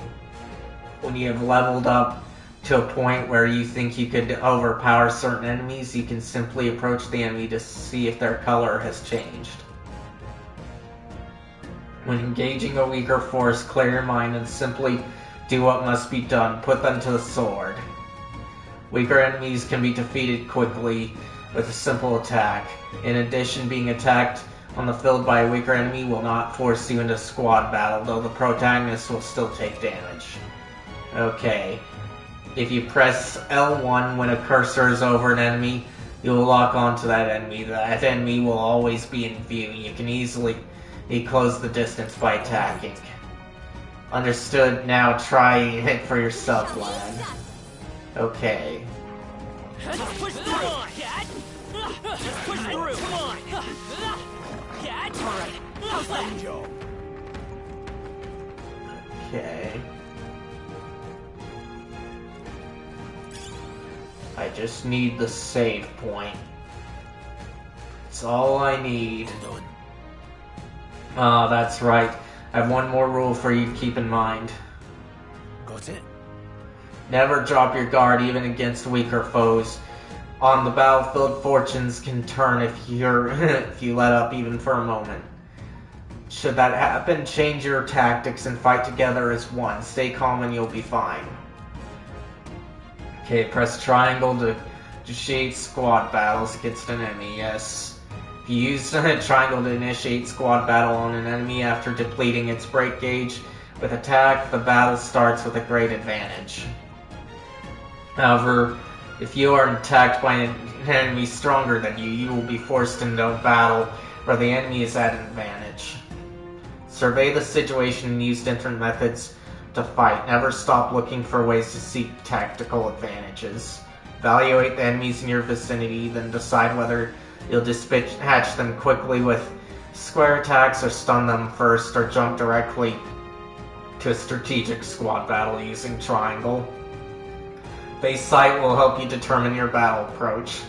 When you have leveled up to a point where you think you could overpower certain enemies, you can simply approach the enemy to see if their color has changed. When engaging a weaker force, clear your mind and simply do what must be done. Put them to the sword. Weaker enemies can be defeated quickly with a simple attack. In addition, being attacked on the field by a weaker enemy will not force you into squad battle, though the protagonist will still take damage. Okay. If you press L1 when a cursor is over an enemy, you will lock onto that enemy. That enemy will always be in view. You can easily close the distance by attacking. Understood. Now try it for yourself, lad. Okay. Just push through, Cat! Just push through! Come on! Cat! Alright, how's that? Joe? Okay. I just need the save point. That's all I need. Ah, that's right. I have one more rule for you to keep in mind. Got it? Never drop your guard even against weaker foes. On the battlefield, fortunes can turn if you let up even for a moment. Should that happen, change your tactics and fight together as one. Stay calm and you'll be fine. Okay, press triangle to initiate squad battles against an enemy, yes. If you use triangle to initiate squad battle on an enemy after depleting its break gauge with attack, the battle starts with a great advantage. However, if you are attacked by an enemy stronger than you, you will be forced into a battle where the enemy is at an advantage. Survey the situation and use different methods to fight. Never stop looking for ways to seek tactical advantages. Evaluate the enemies in your vicinity, then decide whether you'll dispatch them quickly with square attacks or stun them first, or jump directly to a strategic squad battle using triangle. Base sight will help you determine your battle approach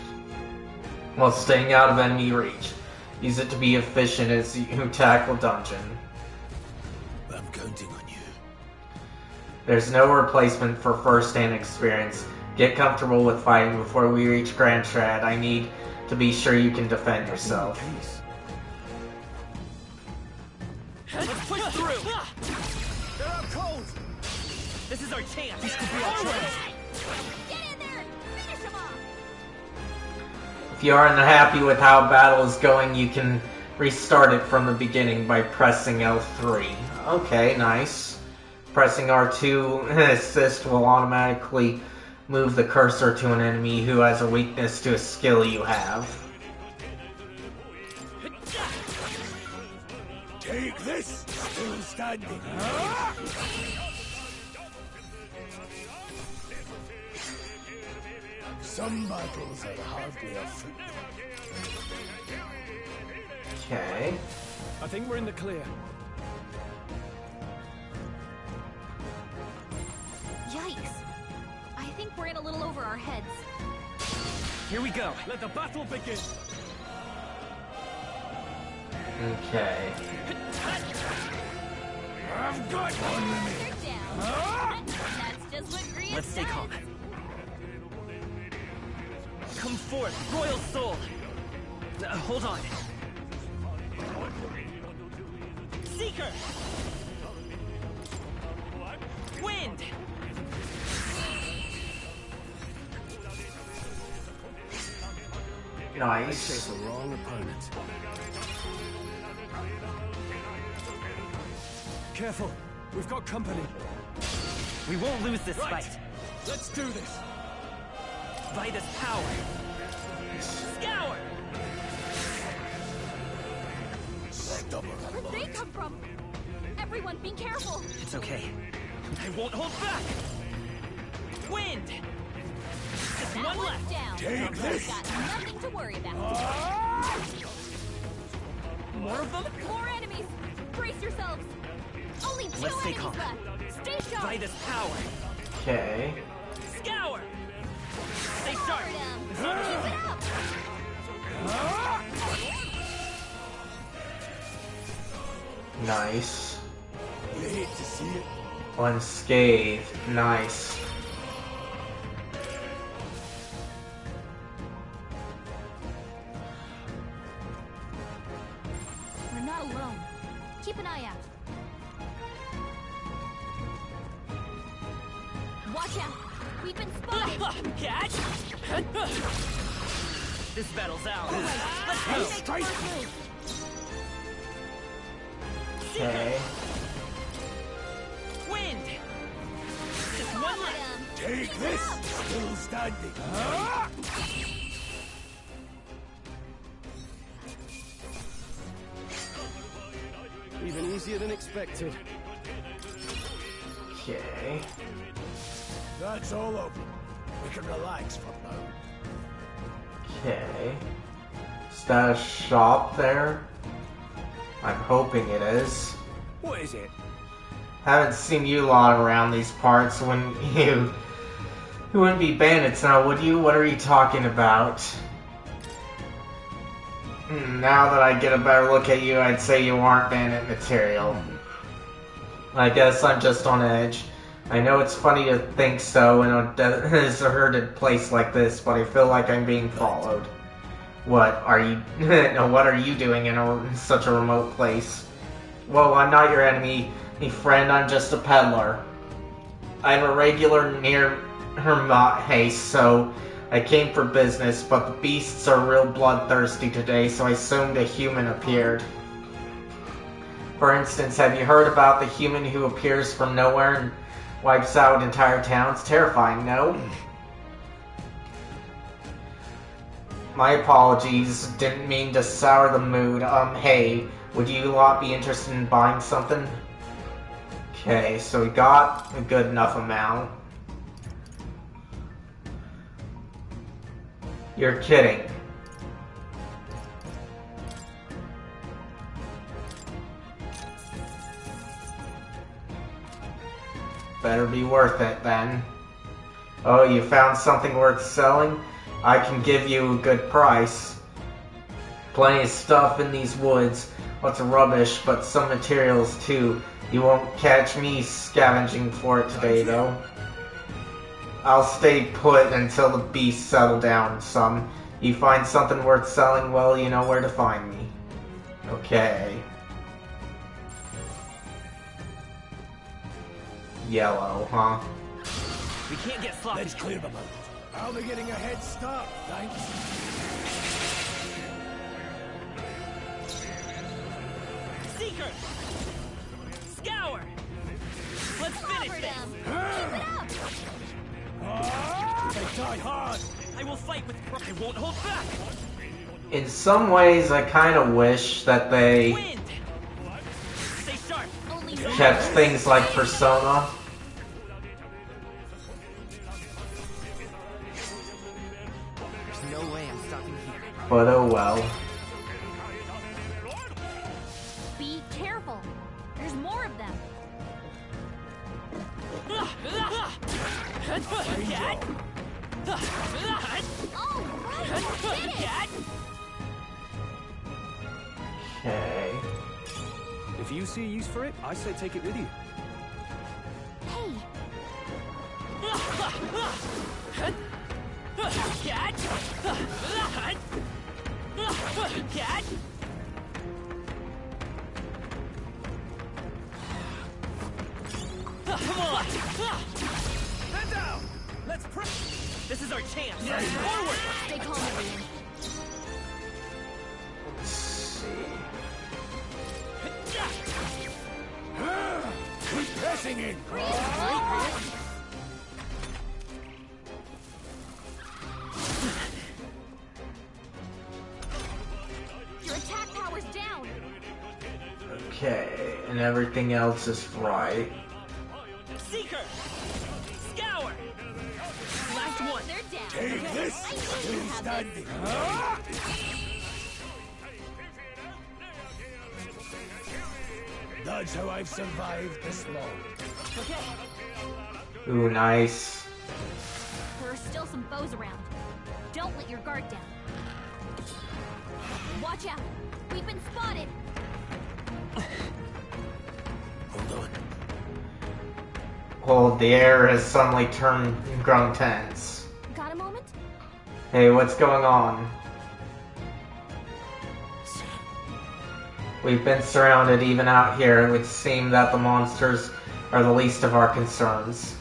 while staying out of enemy reach. Use it to be efficient as you tackle dungeon. I'm counting on you. There's no replacement for first-hand experience. Get comfortable with fighting before we reach Grand Trad. I need to be sure you can defend yourself. Let's push through! They're out cold! This is our chance! This could be our chance! Get in there! Finish him off! If you are unhappy with how battle is going, you can restart it from the beginning by pressing L3. Okay, nice. Pressing R2 assist will automatically move the cursor to an enemy who has a weakness to a skill you have. Take this! Still standing. Some battles are hardly a footnote. Okay. I think we're in the clear. Yikes. I think we're in a little over our heads. Here we go. Let the battle begin. Okay. I've got one That's just what Grian Let's stay said. calm. Come forth, royal soul. Hold on. Seeker. Wind. Nice. I chose the wrong opponent. Careful. We've got company. We won't lose this fight. Let's do this. By this power. Scour. Where'd they come from? Everyone, be careful. It's okay. I won't hold back. Wind. Just That one one's left. down. Take We've this. got nothing to worry about. More of them? More enemies. Brace yourselves. Only 2 Let's stay enemies calm. left. Stay sharp. By this power. Okay. Scour. Stay sharp. Keep it up. Nice. You hate to see it. Unscathed. Nice. We're not alone. Keep an eye out. Watch out. We've been spotted. Catch. This battle's ours. Let's Let's go. make the first move. Okay. Wind. Just one left. Take this. Still standing. Even easier than expected. Okay. That's all over. We can relax for now. Okay. Is that a shop there? I'm hoping it is. What is it? Haven't seen you lot around these parts. Wouldn't you? You wouldn't be bandits now, would you? What are you talking about? Now that I get a better look at you, I'd say you aren't bandit material. I guess I'm just on edge. I know it's funny to think so in a deserted place like this, but I feel like I'm being followed. What are you? No, what are you doing in such a remote place? Well, I'm not your enemy, friend. I'm just a peddler. I'm a regular near Hermot haste, so I came for business. But the beasts are real bloodthirsty today, so I assumed a human appeared. For instance, have you heard about the human who appears from nowhere and wipes out entire towns? Terrifying, no? My apologies, didn't mean to sour the mood. Hey, would you lot be interested in buying something? Okay, so we got a good enough amount. You're kidding. Better be worth it, then. Oh, you found something worth selling? I can give you a good price. Plenty of stuff in these woods. Lots of rubbish, but some materials too. You won't catch me scavenging for it today, though. I'll stay put until the beasts settle down some. You find something worth selling, well, you know where to find me. Okay. Yellow, huh? We can't get sloppy. Let's clear them out. I'll be getting a head start, thanks. Seeker. Scour. Let's finish this. They die hard. I will fight with pride. I won't hold back. In some ways, I kind of wish that they Wind. Stay sharp. kept things like Persona. But oh well. Be careful. There's more of them. Okay. If you see use for it, I say take it with you. Hey. Come on! Head down! Let's press! This is our chance! Forward! Stay calm, everyone. Let's see. Keep pressing in! Your attack power's down. Okay, and everything else is right. Seeker! Scour! Last one! They're down. Take this! Still standing! That's how I've survived this long. Okay. Ooh, nice. There are still some foes around. Don't let your guard down. Watch out. We've been spotted. Hold on. Well, the air has suddenly grown tense. Got a moment? Hey, what's going on? We've been surrounded even out here. It would seem that the monsters are the least of our concerns.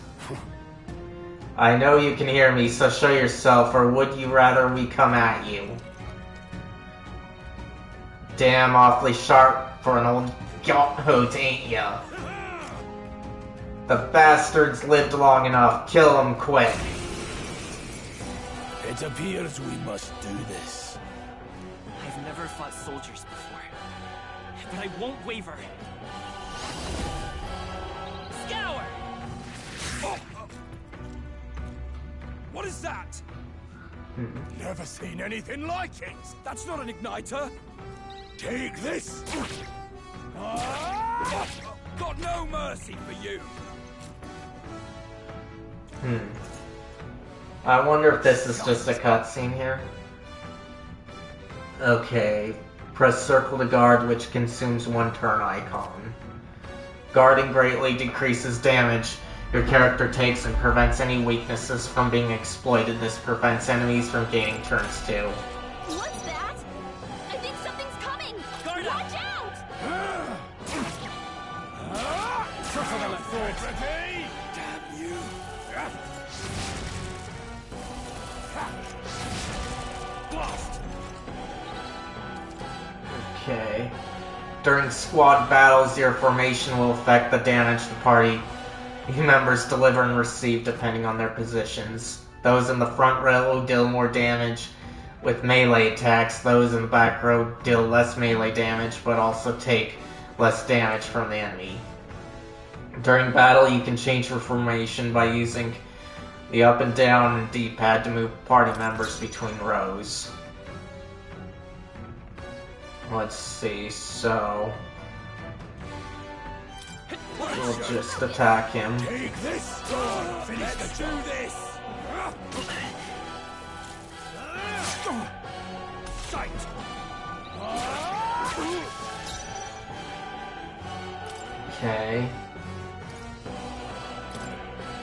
I know you can hear me, so show yourself, or would you rather we come at you? Damn, awfully sharp for an old yacht-hoot, ain't ya? The bastards lived long enough. Kill them quick. It appears we must do this. I've never fought soldiers before, but I won't waver. Scour! What is that? Never seen anything like it. That's not an igniter. Take this. Got no mercy for you. I wonder if this is just a cutscene here. Okay. Press circle to guard, which consumes one turn icon. Guarding greatly decreases damage your character takes and prevents any weaknesses from being exploited. This prevents enemies from gaining turns too. What's that? I think something's coming. Guard Watch out! Tougher than I thought. Damn you. Blast. Okay. During squad battles, your formation will affect the damage the party members deliver and receive depending on their positions. Those in the front row deal more damage with melee attacks. Those in the back row deal less melee damage, but also take less damage from the enemy. During battle, you can change your formation by using the up and down and D-pad to move party members between rows. Let's see, so we'll just attack him. Take this. Finish the job. Do this. Sight. Okay.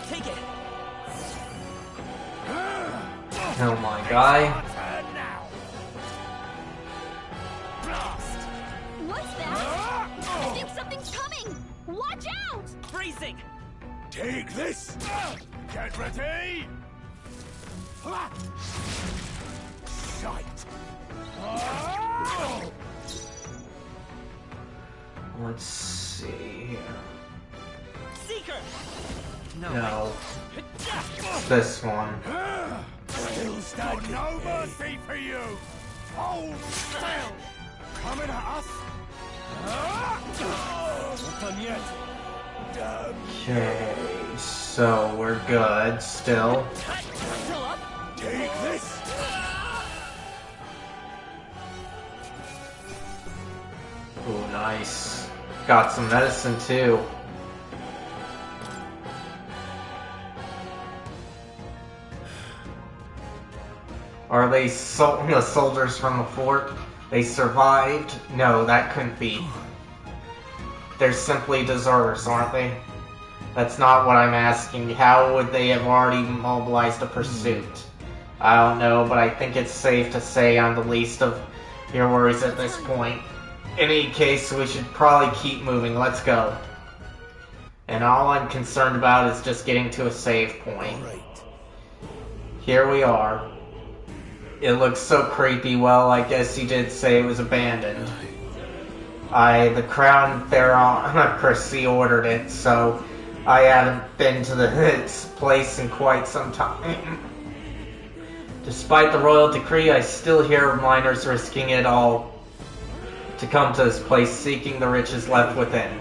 Take it. Kill my guy. What's that? I think something's coming. Watch out! Freezing. Take this. Get ready. Sight. Let's see here. Seeker. No. It's this one. Still standing. No mercy for you. Hold still. Coming at us. Not done yet. Damn. Okay, so we're good still. Still up. Take this. Nice. Got some medicine too. Are they the soldiers from the fort? They survived? No, that couldn't be. They're simply deserters, aren't they? That's not what I'm asking. How would they have already mobilized a pursuit? I don't know, but I think it's safe to say I'm the least of your worries at this point. In any case, we should probably keep moving. Let's go. And all I'm concerned about is just getting to a save point. Here we are. It looks so creepy. Well, I guess you did say it was abandoned. The Crown Theocracy ordered it, so I haven't been to its place in quite some time. Despite the royal decree, I still hear miners risking it all to come to this place, seeking the riches left within.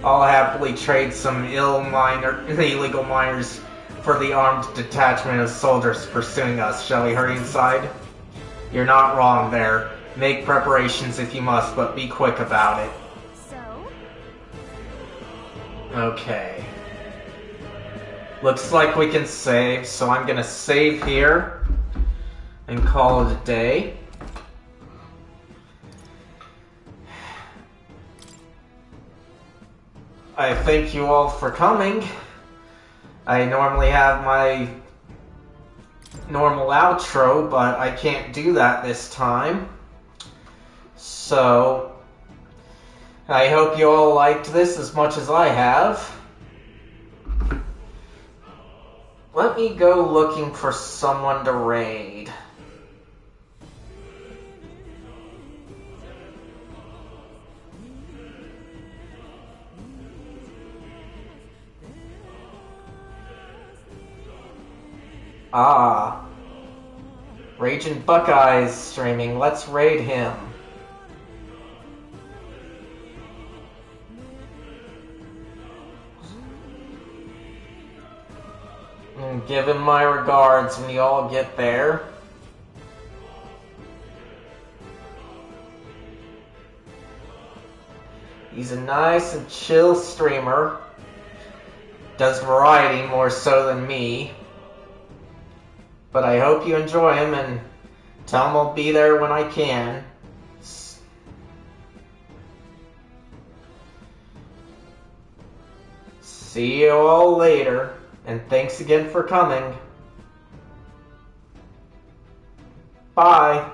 I'll happily trade some illegal miners for the armed detachment of soldiers pursuing us. Shall we hurry inside? You're not wrong there. Make preparations if you must, but be quick about it. Okay. Looks like we can save, so I'm gonna save here and call it a day. I thank you all for coming. I normally have my normal outro, but I can't do that this time. So, I hope you all liked this as much as I have. Let me go looking for someone to raid. Ah. Raging Buckeye's streaming. Let's raid him. And give him my regards when you all get there. He's a nice and chill streamer. Does variety more so than me. But I hope you enjoy him, and tell him I'll be there when I can. See you all later, and thanks again for coming. Bye.